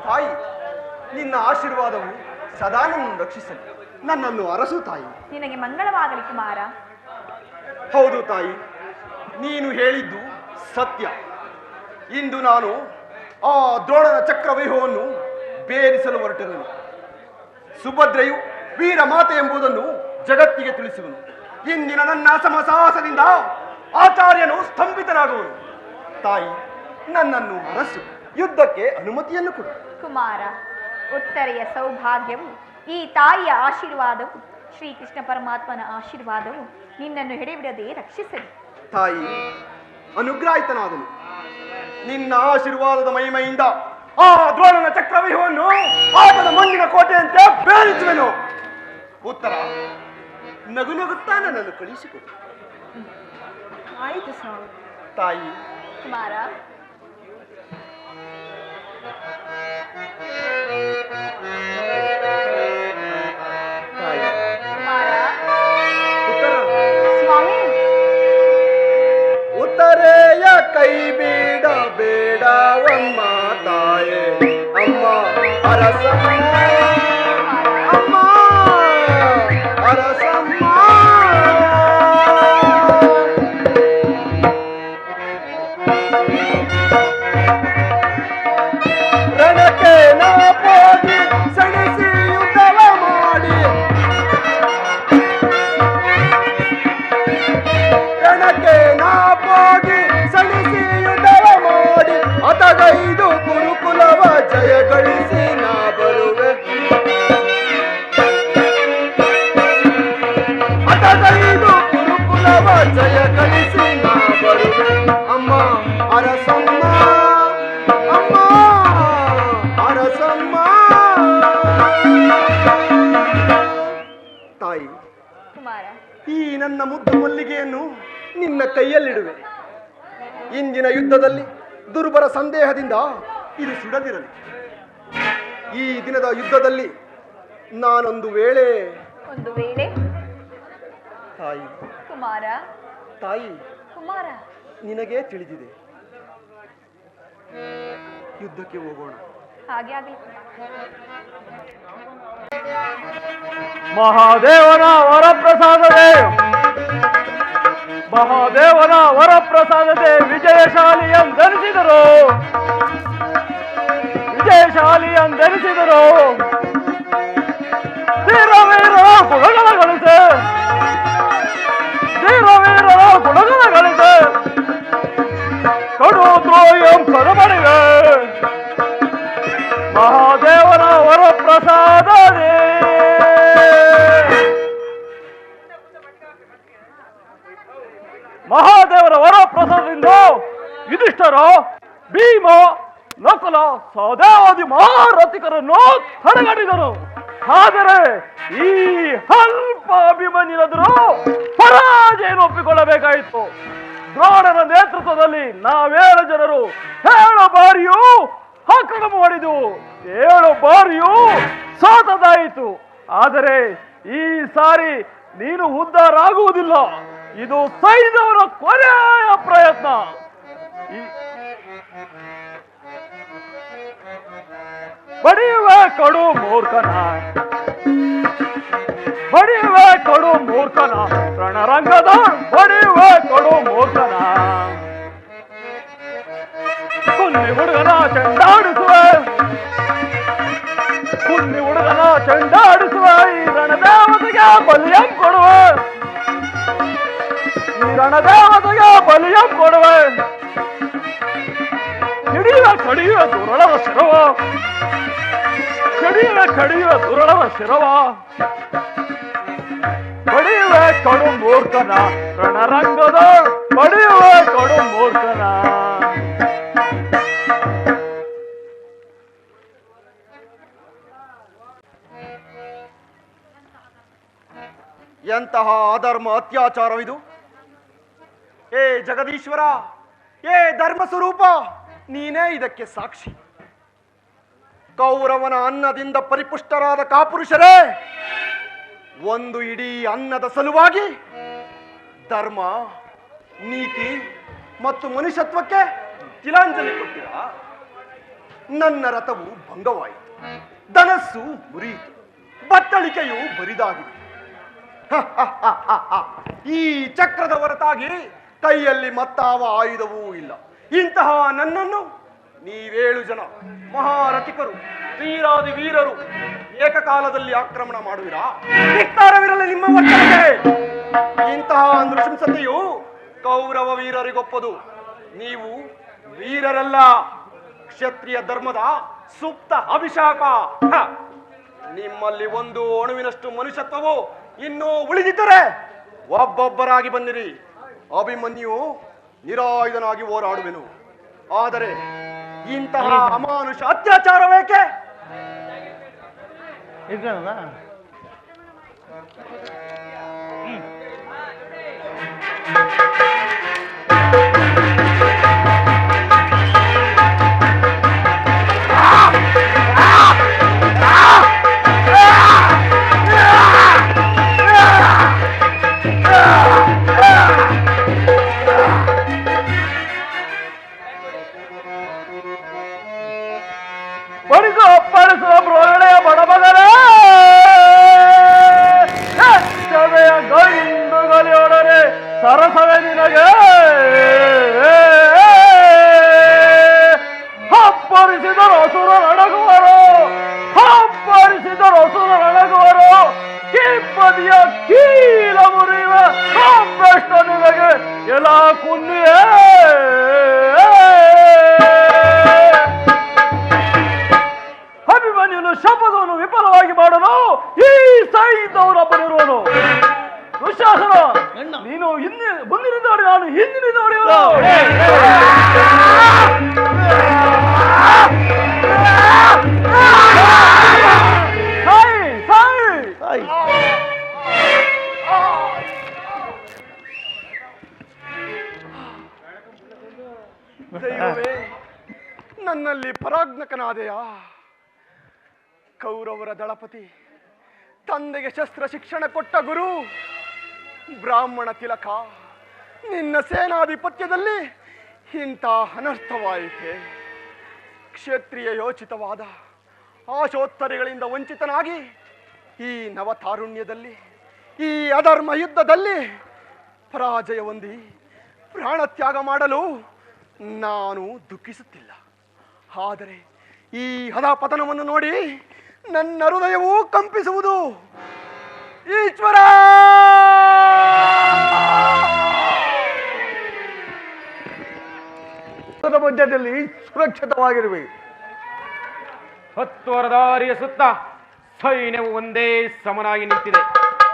ತಾಯಿ, ನಿನ್ನ ಆಶೀರ್ವಾದವು ಸದಾ ನನ್ನನ್ನು ರಕ್ಷಿಸಲಿ. ನನ್ನನ್ನು ಅರಸು ತಾಯಿ. ನಿನಗೆ ಮಂಗಳವಾಗಲಿ ಕುಮಾರ. ಹೌದು ತಾಯಿ, ನೀನು ಹೇಳಿದ್ದು ಸತ್ಯ. ಇಂದು ನಾನು ಆ ದ್ರೋಣನ ಚಕ್ರವ್ಯೂಹವನ್ನು ಬೇರಿಸಲು ಹೊರಟಿರುವೆನು. ಸುಭದ್ರೆಯು ವೀರ ಮಾತೆ ಎಂಬುದನ್ನು ಜಗತ್ತಿಗೆ ತಿಳಿಸುವನು. ಇಂದಿನ ನನ್ನ ಸಮಸಾಹಸದಿಂದ ಆಚಾರ್ಯನು ಸ್ತಂಭಿತನಾಗುವನು. ತಾಯಿ, ನನ್ನನ್ನು ಅರಸು, ಯುದ್ಧಕ್ಕೆ ಅನುಮತಿಯನ್ನು ಕೊಡು. ಕುಮಾರ, ಉತ್ತರೆಯ ಸೌಭಾಗ್ಯವು, ಈ ತಾಯಿಯ ಆಶೀರ್ವಾದವು, ಶ್ರೀಕೃಷ್ಣ ಪರಮಾತ್ಮನ ಆಶೀರ್ವಾದವು ನಿನ್ನನ್ನು ಎಡೆಬಿಡದೆ ರಕ್ಷಿಸಲಿ. ತಾಯಿ ಅನುಗ್ರಹಿತನಾದನು. ನಿನ್ನ ಆಶೀರ್ವಾದದ ಮಹಿಮೆಯಿಂದ ಆ ದ್ರೋಣನ ಚಕ್ರವ್ಯೂಹವನ್ನು ಆಟದ ಮಣ್ಣಿನ ಕೋಟೆಯಂತೆ ಬೇರಿಸುವೆನು. ಉತ್ತರ ನಗು ನಗುತ್ತಾ ನನ್ನನ್ನು ಕಳಿಸಿಕೊಡು. ಆಯಿತು ಸ್ವಾಮಿ. ತಾಯಿ ಕುಮಾರ, ತಾಯಿ ಕುಮಾರ, ಉತ್ತರ ಸ್ವಾಮಿ. ಉತ್ತರೆಯ ಕೈ ಬೇಡವಮ್ಮ ತಾಯೇ ಅಮ್ಮ ಅರಸಮ್ಮ ಅಮ್ಮ ಅರಸಮ್ಮ. ರಣಕ್ಕೆ ನಾ ಹೋಗಿ ಸಣಿಸಿ ಯುದ್ಧವ ಮಾಡಿ ರಣಕ್ಕೆ ನಾ ಹೋಗಿ ಸಣಿಸಿ ಯುದ್ಧವ ಮಾಡಿ ಅತಗೈದು ಗುರುಕುಲವ ಜಯಗಳಿಸಿ ನಾ ಬರುವೆ. ಅತಗೈದು ಗುರುಕುಲವ ಜಯಗಳಿಸಿ ನಾ ಬರುವೆ. ಅಮ್ಮ ಅರಸಮ್ಮ ಅಮ್ಮ ಅರಸಮ್ಮ. ತಾಯಿ, ಕುಮಾರ, ಈ ನನ್ನ ಮುದ್ದು ಮಲ್ಲಿಗೆಯನ್ನು ನಿನ್ನ ಕೈಯಲ್ಲಿಡುವೆ. ಇಂದಿನ ಯುದ್ಧದಲ್ಲಿ ದುರ್ಬಲ ಸಂದೇಹದಿಂದ ಇದು ಸುಡದಿರಲಿ. ಈ ದಿನದ ಯುದ್ಧದಲ್ಲಿ ನಾನೊಂದು ವೇಳೆ ಒಂದು ವೇಳೆ. ತಾಯಿ ಕುಮಾರ, ತಾಯಿ ಕುಮಾರ, ನಿನಗೇ ತಿಳಿದಿದೆ. ಯುದ್ಧಕ್ಕೆ ಹೋಗೋಣ. ಹಾಗೆ ಆಗಲಿ. ಮಹಾದೇವನ ವರಪ್ರಸಾದದೆ ಮಹಾದೇವನ ವರಪ್ರಸಾದದೆ ವಿಜಯಶಾಲಿ ಎಂದೆನಿಸಿದರು. ವಿಜಯಶಾಲಿ ಎಂದೆನಿಸಿದರು. ಧೀರವೀರರ ಗುಣಗಳ ಗಳಿಸೆ ಧೀರವೀರರ ಗುಣಗಳ ಗಳಿಸೆ ಕಡು ದ್ರೋಯಂ ಕರುಮಣಿವೆ. ಮಹಾದೇವನ ವರಪ್ರಸಾದದೆ ಮಹಾದೇವರ ವರಪ್ರಸಾದದಿಂದ ಯುಧಿಷ್ಠರ, ಭೀಮ, ನಕುಲ, ಸಹದೇವಾದಿ ಮಹಾರಥಿಕರನ್ನು ತಡೆಗಟ್ಟಿದರು. ಆದರೆ ಈ ಅಲ್ಪ ಅಭಿಮನ್ಯರಾದರೂ ಪರಾಜಯವನ್ನು ಒಪ್ಪಿಕೊಳ್ಳಬೇಕಾಯಿತು. ದ್ರೋಣರ ನೇತೃತ್ವದಲ್ಲಿ ನಾವೇಳು ಜನರು 7 ಬಾರಿಯೂ ಆಕ್ರಮಣ ಮಾಡಿದೆವು. 7 ಬಾರಿಯೂ ಸೋತದಾಯಿತು. ಆದರೆ ಈ ಸಾರಿ ನೀನು ಉದ್ಧಾರ ಆಗುವುದಿಲ್ಲ. ಇದು ಸೈನ್ಯವರ ಕೊನೆಯ ಪ್ರಯತ್ನ. ಬಡಿಯುವೆ ಕಡು ಮೂರ್ಖನ ಬಡಿಯುವೆ ಕಡು ಮೂರ್ಖನ ರಣರಂಗದ ಬಡಿಯುವೆ ಕಡು ಮೂರ್ಖನ. ಕುನ್ನಿ ಹುಡುಗನ ಚೆಂಡಾಡಿಸುವೆ ಕುನ್ನಿ ಹುಡುಗನ ಚೆಂಡಾಡಿಸುವೆ. ಈ ರಣದೇವತೆಗೆ ಬಲಿಯಂ ಕೊಡುವೆ ಈ ರಣದೇವತೆಗೆ ಬಲಿಯಂ ಕೊಡುವೆ. ಹಿಡಿಯುವ ಕಡಿಯುವ ದುರಳವ ಶಿರವ ಕಡಿಯುವ ಕಡಿಯುವ ದುರಳವ ಶಿರವ. ಬಡಿಯುವೆ ಕಡು ಮೂರ್ಖನ ರಣರಂಗದ ಬಡಿಯುವೆ ಕಡು ಮೂರ್ಖನ. ಎಂತಹ ಅಧರ್ಮ ಅತ್ಯಾಚಾರವಿದು! ಏ ಜಗದೀಶ್ವರ, ಏ ಧರ್ಮ ಸ್ವರೂಪ, ನೀನೇ ಇದಕ್ಕೆ ಸಾಕ್ಷಿ. ಕೌರವನ ಅನ್ನದಿಂದ ಪರಿಪುಷ್ಟರಾದ ಕಾಪುರುಷರೇ, ಒಂದು ಇಡೀ ಅನ್ನದ ಸಲುವಾಗಿ ಧರ್ಮ, ನೀತಿ ಮತ್ತು ಮನುಷ್ಯತ್ವಕ್ಕೆ ತಿಲಾಂಜಲಿ ಕೊಟ್ಟಿರ. ನನ್ನ ರಥವು ಭಂಗವಾಯಿತು, ಧನಸ್ಸು ಮುರಿಯಿತು, ಬತ್ತಳಿಕೆಯು ಬರಿದಾಗಿದೆ. ಈ ಚಕ್ರದ ಹೊರತಾಗಿ ಕೈಯಲ್ಲಿ ಮತ್ತಾವ ಆಯುಧವೂ ಇಲ್ಲ. ಇಂತಹ ನನ್ನನ್ನು ನೀವೇಳು ಜನ ಮಹಾರಥಿಕರು, ವೀರಾದಿ ವೀರರು ಏಕಕಾಲದಲ್ಲಿ ಆಕ್ರಮಣ ಮಾಡುವಿರಾ? ಧಿಕ್ಕಾರವಿರಲಿ ನಿಮ್ಮ ವರ್ತನೆಗೆ. ಇಂತಹ ನೃಶಂಸತೆಯು ಕೌರವ ವೀರರಿಗೊಪ್ಪದು. ನೀವು ವೀರರಲ್ಲ, ಕ್ಷತ್ರಿಯ ಧರ್ಮದ ಸುಪ್ತ ಅಭಿಷಾಪ. ನಿಮ್ಮಲ್ಲಿ ಒಂದು ಅಣುವಿನಷ್ಟು ಮನುಷ್ಯತ್ವವು ಇನ್ನೂ ಉಳಿದಿದ್ದರೆ ಒಬ್ಬೊಬ್ಬರಾಗಿ ಬನ್ನಿರಿ. ಅಭಿಮನ್ಯು ನಿರಾಯುಧನಾಗಿ ಹೋರಾಡುವೆನು. ಆದರೆ ಇಂತಹ ಅಮಾನುಷ ಅತ್ಯಾಚಾರವೇಕೆ? ಅಪ್ಪಳಿಸುವ ಪ್ರೋರಣೆಯ ಬಡಬಗರ ಸಭೆಯ ಗೈಂದುಗಲಿಯೊಡನೆ ಸರಸವೇ ನಿನಗೆ ಹಪ್ಪರಿಸಿದರು ಅಸುರನಡಗುವರು, ಹಪ್ಪರಿಸಿದರು ಅಸುರನಡಗುವರು. ಕಿಪ್ಪದಿಯ ಕೀಲ ಮುರಿಯುವ ಭ್ರಷ್ಟ ನಿನಗೆ ಎಲ್ಲ ಕುನ್ನಿಯೇ. ಅಭಿಮನ್ಯುನು ಶಪಥವನ್ನು ವಿಫಲವಾಗಿ ಮಾಡಲು ಈ ಸೈನ್ಯದವರೊಬ್ಬನಿರುವನು. ದುಶ್ಯಾಸನ, ನೀನು ಮುಂದಿನಿಂದವಡಿ, ನಾನು ಹಿಂದಿನಿಂದವಡಿ. ದೈವವೇ, ನನ್ನಲ್ಲಿ ಪರಾಜ್ಞಕನಾದೆಯ. ಕೌರವರ ದಳಪತಿ, ತಂದೆಗೆ ಶಸ್ತ್ರ ಶಿಕ್ಷಣ ಕೊಟ್ಟ ಗುರು, ಬ್ರಾಹ್ಮಣ ತಿಲಕ, ನಿನ್ನ ಸೇನಾಧಿಪತ್ಯದಲ್ಲಿ ಇಂಥ ಅನರ್ಥವಾಯಿತೆ. ಕ್ಷತ್ರಿಯ ಯೋಚಿತವಾದ ಆಶೋತ್ತರಿಗಳಿಂದ ವಂಚಿತನಾಗಿ ಈ ನವತಾರುಣ್ಯದಲ್ಲಿ, ಈ ಅಧರ್ಮ ಯುದ್ಧದಲ್ಲಿ ಪರಾಜಯ ಹೊಂದಿ ಪ್ರಾಣತ್ಯಾಗ ಮಾಡಲು ನಾನು ದುಃಖಿಸುತ್ತಿಲ್ಲ. ಆದರೆ ಈ ಹದಪತನವನ್ನು ನೋಡಿ ನನ್ನ ಹೃದಯವೂ ಕಂಪಿಸುವುದು. ಈಶ್ವರ, ಮಧ್ಯದಲ್ಲಿ ಸುರಕ್ಷಿತವಾಗಿರುವೆ. 10 ವರದಾರಿಯ ಸುತ್ತ ಸೈನ್ಯವು ಒಂದೇ ಸಮನಾಗಿ ನಿಂತಿದೆ.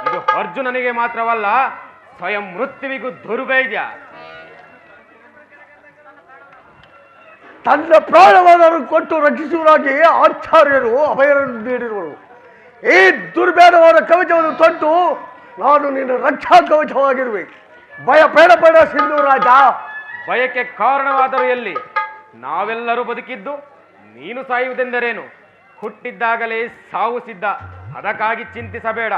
ಇದು ಅರ್ಜುನನಿಗೆ ಮಾತ್ರವಲ್ಲ, ಸ್ವಯಂ ಮೃತ್ಯುವಿಗೂ ದುರ್ವೈದ್ಯ. ತನ್ನ ಪ್ರಾಣವನ್ನು ಕೊಟ್ಟು ರಕ್ಷಿಸುವುದಾಗಿ ಆಚಾರ್ಯರು ಅಭಯವನ್ನು ನೀಡಿರುವರು. ಈ ದುರ್ಬೇಧವಾದ ಕವಚವನ್ನು ತೊಟ್ಟು ನಾನು ನಿನ್ನ ರಕ್ಷಾ ಕವಚವಾಗಿರುವೆ. ಭಯ ಬೇಡ ಸಿಂಧು ರಾಜ. ಭಯಕ್ಕೆ ಕಾರಣವಾದರೂ ಎಲ್ಲಿ? ನಾವೆಲ್ಲರೂ ಬದುಕಿದ್ದು ನೀನು ಸಾಯುವುದೆಂದರೇನು? ಹುಟ್ಟಿದ್ದಾಗಲೇ ಸಾವು ಸಿದ್ಧ, ಅದಕ್ಕಾಗಿ ಚಿಂತಿಸಬೇಡ.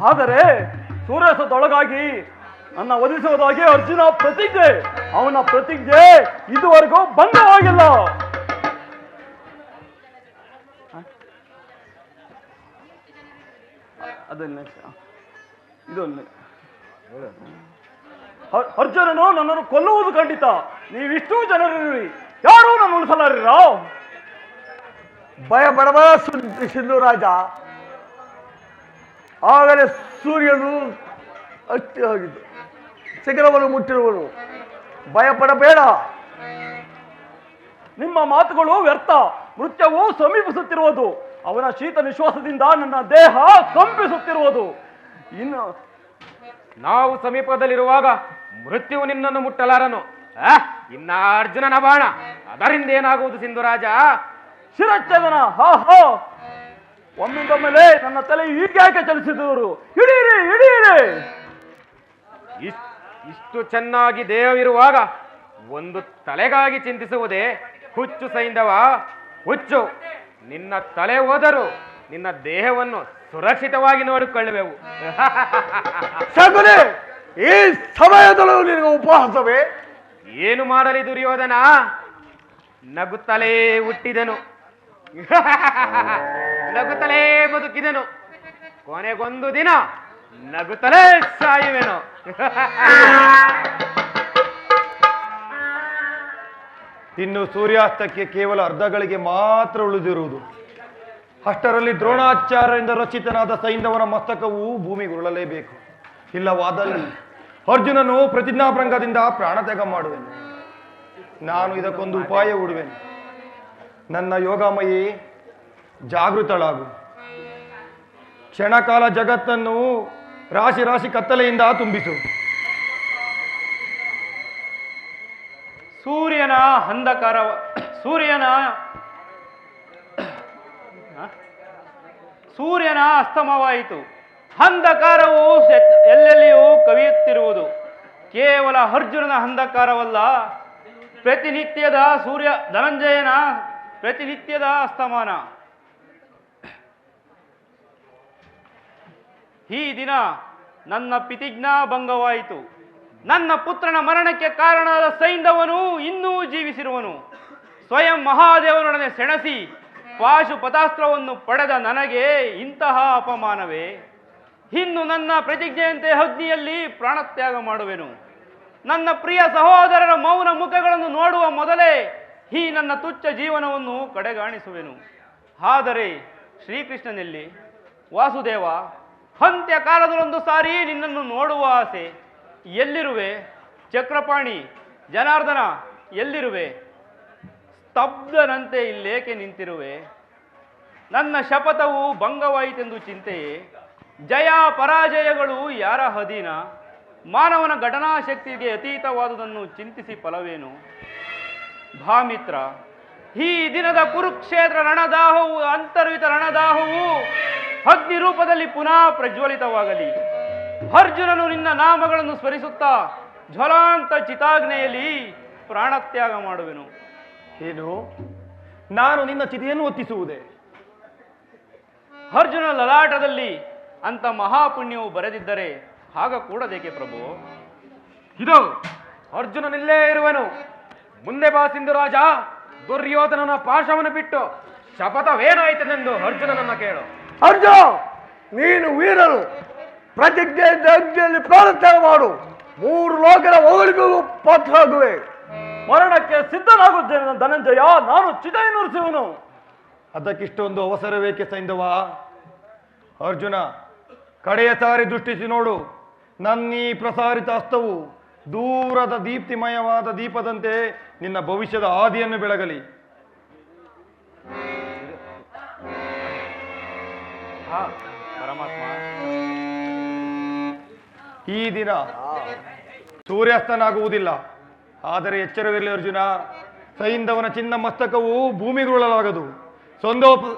ಆದರೆ ಸೂರ್ಯಾಸ್ತದೊಳಗಾಗಿ ನನ್ನ ವಧಿಸುವುದಾಗಿ ಅರ್ಜುನ ಪ್ರತಿಜ್ಞೆ, ಅವನ ಪ್ರತಿಜ್ಞೆ ಇದುವರೆಗೂ ಭಂಗವಾಗಿಲ್ಲ. ಅರ್ಜುನನು ನನ್ನನ್ನು ಕೊಲ್ಲುವುದು ಖಂಡಿತ. ನೀವಿಷ್ಟೂ ಜನರಿರುವಿ, ಯಾರೂ ನನ್ನ ಉಳಿಸಲಾರಿರ. ಭಯ ಬಡಬ ಸಿಂಧು ರಾಜ. ಆಗಲೇ ಸೂರ್ಯನು ಅಷ್ಟೇ ಆಗಿದ್ದು, ಶಿಖರವನ್ನು ಮುಟ್ಟಿರುವನು. ಭಯ ಪಡಬೇಡ. ನಿಮ್ಮ ಮಾತುಗಳು ವ್ಯರ್ಥ. ಮೃತ್ಯುವು ಸಮೀಪಿಸುತ್ತಿರುವುದು. ಅವನ ಶೀತ ನಿಶ್ವಾಸದಿಂದ ನನ್ನ ದೇಹ ಕಂಪಿಸುತ್ತಿರುವುದು. ಇನ್ನು ನಾವು ಸಮೀಪದಲ್ಲಿರುವಾಗ ಮೃತ್ಯುವು ನಿನ್ನನ್ನು ಮುಟ್ಟಲಾರನು. ಇನ್ನ ಅರ್ಜುನನ ಬಾಣ, ಅದರಿಂದ ಏನಾಗುವುದು ಸಿಂಧುರಾಜ? ಶಿರಚ್ಛೇದನ. ಹಾ ಹಾ, ಒಮ್ಮಿಂದ ಮೇಲೆ ನನ್ನ ತಲೆ ಹೀಗೆ ಚಲಿಸಿದವರು. ಹಿಡೀರಿ ಹಿಡೀರಿ. ಇಷ್ಟು ಚೆನ್ನಾಗಿ ದೇಹವಿರುವಾಗ ಒಂದು ತಲೆಗಾಗಿ ಚಿಂತಿಸುವುದೇ ಹುಚ್ಚು ಸೈಂಧವ, ಹುಚ್ಚು. ನಿನ್ನ ತಲೆ ಹೋದರೂ ನಿನ್ನ ದೇಹವನ್ನು ಸುರಕ್ಷಿತವಾಗಿ ನೋಡಿಕೊಳ್ಳುವೆವು. ಈ ಸಮಯದಲ್ಲೂ ನಿನಗೆ ಉಪವಾಸವೇ? ಏನು ಮಾಡಲಿ ದುರ್ಯೋಧನ? ನಗುತ್ತಲೇ ಹುಟ್ಟಿದನು, ನಗುತ್ತಲೇ ಬದುಕಿದನು, ಕೊನೆಗೊಂದು ದಿನ ನಗುತ್ತಲೇ ಸಾಯುವೆನು. ಇನ್ನು ಸೂರ್ಯಾಸ್ತಕ್ಕೆ ಕೇವಲ ಅರ್ಧಗಳಿಗೆ ಮಾತ್ರ ಉಳಿದಿರುವುದು. ಅಷ್ಟರಲ್ಲಿ ದ್ರೋಣಾಚಾರ್ಯರಿಂದ ರಚಿತನಾದ ಸೈಂಧವನ ಮಸ್ತಕವು ಭೂಮಿಗುರುಳಲೇಬೇಕು. ಇಲ್ಲವಾದಲ್ಲಿ ಅರ್ಜುನನು ಪ್ರತಿಜ್ಞಾಭಂಗದಿಂದ ಪ್ರಾಣತ್ಯಾಗ ಮಾಡುವೆನು. ನಾನು ಇದಕ್ಕೊಂದು ಉಪಾಯ ಹೂಡುವೆನು. ನನ್ನ ಯೋಗಮಯಿ, ಜಾಗೃತಳಾಗು. ಕ್ಷಣಕಾಲ ಜಗತ್ತನ್ನು ರಾಶಿ ರಾಶಿ ಕತ್ತಲೆಯಿಂದ ತುಂಬಿಸು. ಸೂರ್ಯನ ಅಂಧಕಾರ ಸೂರ್ಯನ ಅಸ್ತಮವಾಯಿತು. ಅಂಧಕಾರವು ಎಲ್ಲೆಲ್ಲಿಯೂ ಕವಿಯುತ್ತಿರುವುದು. ಕೇವಲ ಅರ್ಜುನನ ಅಂಧಕಾರವಲ್ಲ, ಪ್ರತಿನಿತ್ಯದ ಸೂರ್ಯ ಧನಂಜಯನ ಪ್ರತಿನಿತ್ಯದ ಅಸ್ತಮಾನ. ಈ ದಿನ ನನ್ನ ಪ್ರತಿಜ್ಞಾ ಭಂಗವಾಯಿತು. ನನ್ನ ಪುತ್ರನ ಮರಣಕ್ಕೆ ಕಾರಣವಾದ ಸೈಂಧವನು ಇನ್ನೂ ಜೀವಿಸಿರುವನು. ಸ್ವಯಂ ಮಹಾದೇವನೊಡನೆ ಸೆಣಸಿ ಪಾಶುಪತಾಸ್ತ್ರವನ್ನು ಪಡೆದ ನನಗೆ ಇಂತಹ ಅಪಮಾನವೇ? ಇನ್ನು ನನ್ನ ಪ್ರತಿಜ್ಞೆಯಂತೆ ಅಗ್ನಿಯಲ್ಲಿ ಪ್ರಾಣತ್ಯಾಗ ಮಾಡುವೆನು. ನನ್ನ ಪ್ರಿಯ ಸಹೋದರರ ಮೌನ ಮುಖಗಳನ್ನು ನೋಡುವ ಮೊದಲೇ ಈ ನನ್ನ ತುಚ್ಛ ಜೀವನವನ್ನು ಕಡೆಗಾಣಿಸುವೆನು. ಆದರೆ ಶ್ರೀಕೃಷ್ಣನಲ್ಲಿ ವಾಸುದೇವ, ಅಂತ್ಯಕಾಲದಲ್ಲೊಂದು ಸಾರಿ ನಿನ್ನನ್ನು ನೋಡುವ ಆಸೆ. ಎಲ್ಲಿರುವೆ ಚಕ್ರಪಾಣಿ? ಜನಾರ್ದನ ಎಲ್ಲಿರುವೆ? ಸ್ತಬ್ಧನಂತೆ ಇಲ್ಲೇಕೆ ನಿಂತಿರುವೆ? ನನ್ನ ಶಪಥವು ಭಂಗವಾಯಿತೆಂದು ಚಿಂತೆಯೇ? ಜಯ ಪರಾಜಯಗಳು ಯಾರ ಅಧೀನ? ಮಾನವನ ಘಟನಾಶಕ್ತಿಗೆ ಅತೀತವಾದುದನ್ನು ಚಿಂತಿಸಿ ಫಲವೇನು? ಭಾಮಿತ್ರ, ಈ ದಿನದ ಕುರುಕ್ಷೇತ್ರ ರಣದಾಹವು, ಅಂತರ್ವಿತ ರಣದಾಹವು ಅಗ್ನಿ ರೂಪದಲ್ಲಿ ಪುನಃ ಪ್ರಜ್ವಲಿತವಾಗಲಿ. ಅರ್ಜುನನು ನಿನ್ನ ನಾಮಗಳನ್ನು ಸ್ಮರಿಸುತ್ತಾ ಜ್ವಲಾಂತ ಚಿತಾಗ್ನೆಯಲ್ಲಿ ಪ್ರಾಣತ್ಯಾಗ ಮಾಡುವೆನು. ಏನು? ನಾನು ನಿನ್ನ ಚಿತೆಯನ್ನು ಹೊತ್ತಿಸುವುದೇ? ಅರ್ಜುನ ಲಲಾಟದಲ್ಲಿ ಅಂತ ಮಹಾಪುಣ್ಯವು ಬರೆದಿದ್ದರೆ ಆಗ ಕೂಡದೇಕೆ ಪ್ರಭು? ಇದು ಅರ್ಜುನನಿಲ್ಲೇ ಇರುವನು. ಮುಂದೆ ಬಾ ಸಿಂಧುರಾಜ. ದುರ್ಯೋಧನನ ಪಾಶವನ್ನು ಬಿಟ್ಟು ಶಪಥವೇನಾಯಿತೆಂದು ಅರ್ಜುನನನ್ನ ಕೇಳು. ಅರ್ಜುನ, ನೀನು ವೀರನು. ಪ್ರತಿಜ್ಞೆಯಿಂದ ಅಗ್ನಿಯಲ್ಲಿ ಪ್ರಾಣತ್ಯಾಗ ಮಾಡು. 3 ಲೋಕದ ಒಗಳಿಗೂ ಪಾತ್ರರಾಗುವೆ. ಮರಣಕ್ಕೆ ಸಿದ್ಧನಾಗು ಧನಂಜಯ. ನಾನು ಚಿತೆಯನ್ನುರಿಸುವನು. ಅದಕ್ಕಿಷ್ಟೊಂದು ಅವಸರವೇಕೆ ಸೈಂಧವ? ಅರ್ಜುನ, ಕಡೆಯ ಸಾರಿ ದೃಷ್ಟಿಸಿ ನೋಡು. ನನ್ನೀ ಪ್ರಸಾರಿತ ಹಸ್ತವು ದೂರದ ದೀಪ್ತಿಮಯವಾದ ದೀಪದಂತೆ ನಿನ್ನ ಭವಿಷ್ಯದ ಆದಿಯನ್ನು ಬೆಳಗಲಿ. ಪರಮಾತ್ಮ, ಈ ದಿನ ಸೂರ್ಯಾಸ್ತನಾಗುವುದಿಲ್ಲ. ಆದರೆ ಎಚ್ಚರವಿರಲಿ ಅರ್ಜುನ, ಸೈಂಧವನ ಚಿನ್ನ ಮಸ್ತಕವು ಭೂಮಿಗುರುಳಲಾಗದು.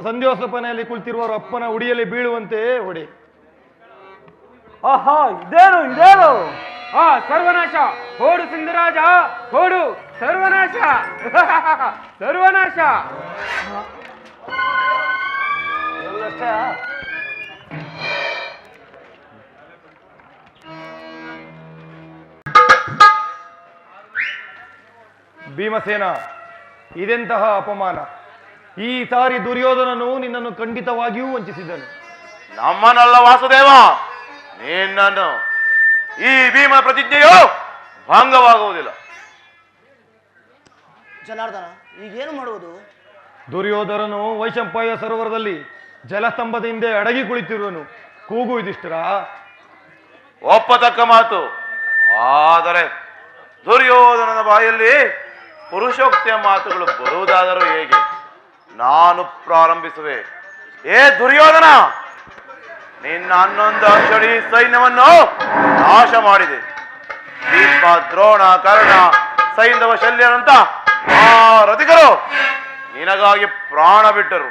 ಸಂಧ್ಯೋಸಪನೆಯಲ್ಲಿ ಕುಳಿತಿರುವ ಅಪ್ಪನ ಉಡಿಯಲ್ಲಿ ಬೀಳುವಂತೆ ಹೊಡೆ. ಆಹಾ, ಇದೇನು? ಸರ್ವನಾಶ! ಹೋಡು ಸಿಂಧುರಾಜ, ಹೋಡು! ಸರ್ವನಾಶ! ಸರ್ವನಾಶ! ಭೀಮಸೇನ, ಇದೆಂತಹ ಅಪಮಾನ! ಈ ಸಾರಿ ದುರ್ಯೋಧನನು ನಿನ್ನನ್ನು ಖಂಡಿತವಾಗಿಯೂ ವಂಚಿಸಿದನು. ನಮ್ಮನಲ್ಲ ವಾಸುದೇವ, ನಿನ್ನನ್ನು. ಈ ಭೀಮನ ಪ್ರತಿಜ್ಞೆಯು ಭಂಗವಾಗುವುದಿಲ್ಲ. ಜನಾರ್ದನ, ಈಗೇನು ಮಾಡುವುದು? ದುರ್ಯೋಧನನು ವೈಶಂಪಾಯ ಸರೋವರದಲ್ಲಿ ಜಲಸ್ತಂಭದ ಹಿಂದೆ ಅಡಗಿ ಕುಳಿತಿರುವನು. ಕೂಗು ಯುಧಿಷ್ಠಿರ. ಒಪ್ಪತಕ್ಕ ಮಾತು. ಆದರೆ ದುರ್ಯೋಧನನ ಬಾಯಲ್ಲಿ ಪುರುಷೋಕ್ತಿಯ ಮಾತುಗಳು ಬರುವುದಾದರೂ ಹೇಗೆ? ನಾನು ಪ್ರಾರಂಭಿಸುವೆ. ಏ ದುರ್ಯೋಧನ, ನಿನ್ನ 11 ಅಕ್ಷರಿ ಸೈನ್ಯವನ್ನು ನಾಶ ಮಾಡಿದೆ. ಭೀಷ್ಮ, ದ್ರೋಣ, ಕರ್ಣ, ಸೈಂಧವ, ಶಲ್ಯನಂತ ರಥಿಕರು ನಿನಗಾಗಿ ಪ್ರಾಣ ಬಿಟ್ಟರು.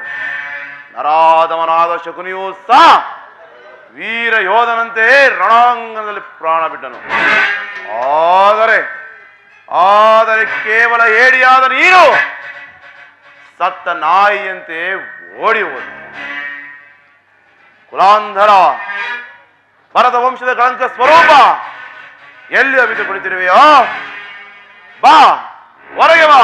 ನರಾಧಮನಾದ ಶಕುನಿಯೂ ಸಹ ವೀರ ಯೋಧನಂತೆ ರಣಾಂಗಣದಲ್ಲಿ ಪ್ರಾಣ ಬಿಟ್ಟನು. ಆದರೆ ಕೇವಲ ಏಡಿಯಾದ ನೀನು ಸತ್ತ ನಾಯಿಯಂತೆ ಓಡಿ ಹೋದ. ಕುಲಾಂಧರ, ಭರತ ವಂಶದ ಕಳಂಕ ಸ್ವರೂಪ, ಎಲ್ಲಿ ಅವಿತು ಕುಳಿತಿರುವೆಯೋ? ಬಾ, ಹೊರಗೆ ಬಾ.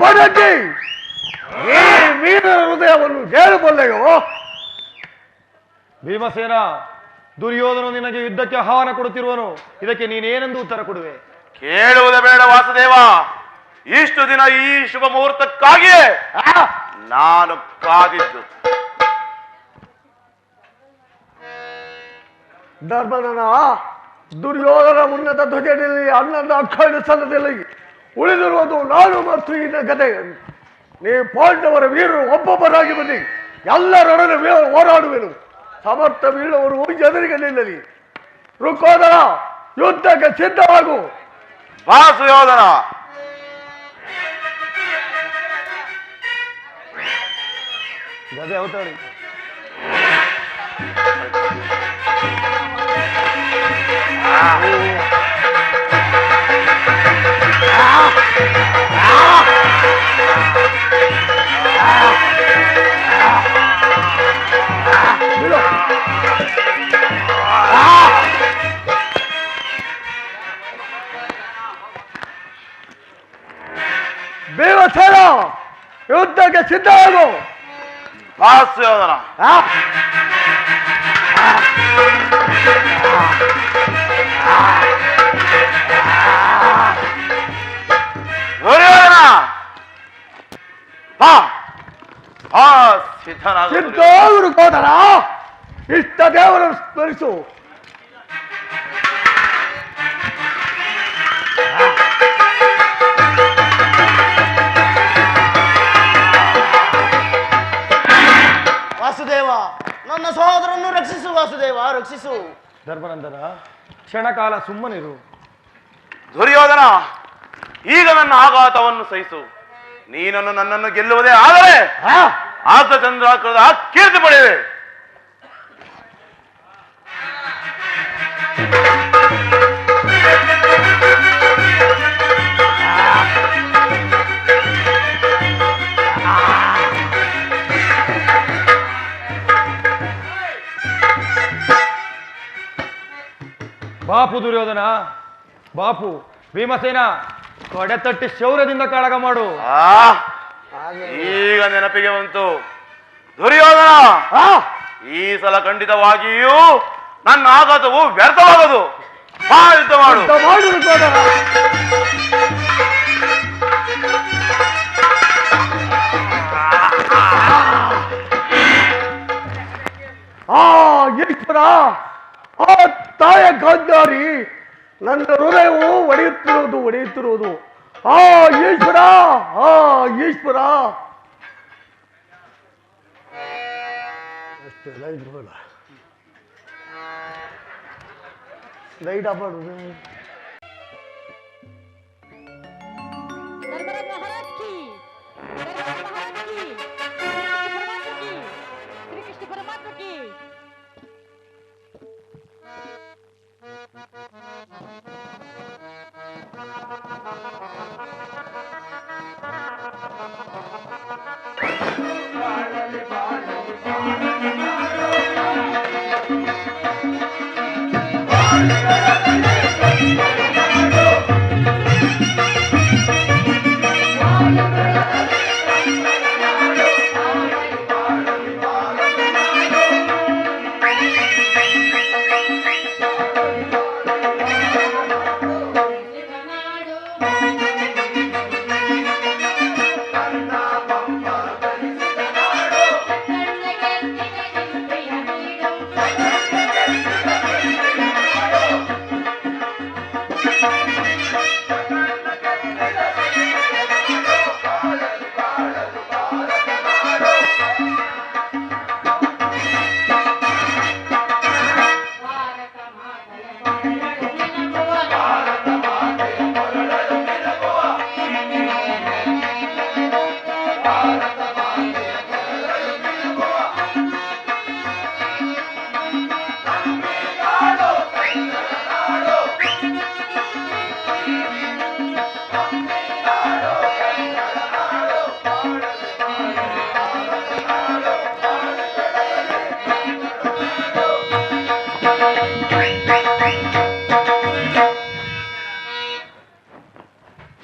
ಬಡಗಿ, ಈ ವೀರರ ಹೃದಯವನ್ನು ಗೆಲ್ಲಬಲ್ಲೆಯೋ? ಭೀಮಸೇನ, ದುರ್ಯೋಧನ ನಿನಗೆ ಯುದ್ಧಕ್ಕೆ ಆಹ್ವಾನ ಕೊಡುತ್ತಿರುವನು. ಇದಕ್ಕೆ ನೀನೇನೆಂದು ಉತ್ತರ ಕೊಡುವೆ? ಕೇಳುವುದೇ ಬೇಡ ವಾಸುದೇವ. ಇಷ್ಟು ದಿನ ಈ ಶುಭ ಮುಹೂರ್ತಕ್ಕಾಗಿಯೇ ನಾನು ಕಾದಿದ್ದು. ಧರ್ಮನ ದುರ್ಯೋಧನ ಉನ್ನತ ಧ್ವಜದಲ್ಲಿ 11 ಅಕ್ಷರ ಸಲ್ಲದಲ್ಲಿ ಉಳಿದಿರುವುದು ನಾನು ಮತ್ತು ಈ ಗದೆ. ನೀವು ಪಾಂಡವರ ವೀರರು ಒಬ್ಬೊಬ್ಬರಾಗಿ ಬನ್ನಿ, ಎಲ್ಲರೊಡನೆ ಹೋರಾಡುವೆನು. ಸಮರ್ಥ ವೀರವರು ಎದುರಿಗೆ ನಿಲ್ಲಲಿ. ರುಕೋದರ, ಯುದ್ಧಕ್ಕೆ ಸಿದ್ಧವಾಗು. ಬಾ ಸುಯೋಧನ. ಗದೆ ಅವತಾಳಿ. ಭೀಮಸೇನ, ಯುದ್ಧಕ್ಕೆ ಸಿದ್ಧವಾಗು. ಬಾ ಸುಯೋಧನ. ದುರ್ಯೋಧನ, ಬಾ. ಸಿದ್ಧನಾಗು. ಸಿದ್ಧರು ಕೋದರ, ಇಷ್ಟ ದೇವರನ್ನು ಸ್ಮರಿಸು. ವಾಸುದೇವ, ನನ್ನ ಸಹೋದರನ್ನು ರಕ್ಷಿಸು. ವಾಸುದೇವ, ರಕ್ಷಿಸು. ಧರ್ಮನಂದನ, ಕ್ಷಣಕಾಲ ಸುಮ್ಮನಿರು. ದುರ್ಯೋಧನ, ಈಗ ನನ್ನ ಆಘಾತವನ್ನು ಸಹಿಸು. ನೀನನ್ನು ನನ್ನನ್ನು ಗೆಲ್ಲುವುದೇ ಆದರೆ ಆರ್ಧಚಂದ್ರಾಕರದ ಕೀರ್ತಿ ಪಡೆಯುವೆ. ಬಾಪು ದುರ್ಯೋಧನ, ಬಾಪು ಭೀಮಸೇನ, ತೊಡೆತಟ್ಟಿ ಶೌರ್ಯದಿಂದ ಕಾಳಗ ಮಾಡು. ಈಗ ನೆನಪಿಗೆ ಬಂತು. ದುರ್ಯೋಧನ, ಈ ಸಲ ಖಂಡಿತವಾಗಿಯೂ ನನ್ನ ಆಘಾತವು ವ್ಯರ್ಥವಾಗದು. ಬಾ, ಯುದ್ಧ ಮಾಡು. ಈಶ್ವರ, ಆ ತಾಯ ಗಾಂಧಾರಿ, ನನ್ನ ಹೃದಯವು ಒಡೆಯುತ್ತಿರುವುದು. ಈಶ್ವರ, ಈಶ್ವರ. ಅಷ್ಟೆಲ್ಲ ಇದ್ರಲ್ಲ ಲೈಟ್ ಆಫ್ ಮಾಡುದು.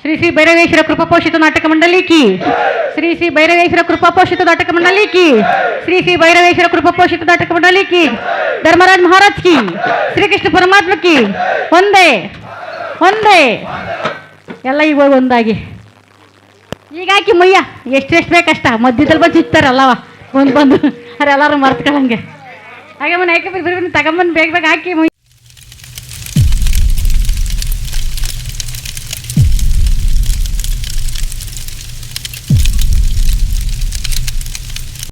श्री श्री भैरवेश्वर कृपा पोषित नाटक मंडली की, श्री श्री भैरवेश्वर कृपा पोषित नाटक मंडली की, श्री श्री भैरवेश्वर कृपा पोषित नाटक मंडली की, धर्मराज महाराज की, श्री कृष्ण परमात्मा की ಒಂದೇ ಒಂದೇ ಎಲ್ಲ ಇವಾಗ ಒಂದಾಗಿ ಈಗ ಹಾಕಿ ಮುಯ್ಯ ಎಷ್ಟೆಷ್ಟು ಬೇಕಷ್ಟ ಮಧ್ಯದಲ್ಲಿ ಬಂದು ಚಿತ್ತಾರಲ್ಲವ ಬಂದು ಬಂದು ಅವರೆಲ್ಲರೂ ಮರ್ತ್ಕೊಳ್ಳಂಗೆ ಹಾಗೆ ಮನೆ ಹಾಕಿ ತಗೊಂಬಂದು ಬೇಗ ಬೇಗ ಹಾಕಿ ಮುಯ್ಯ.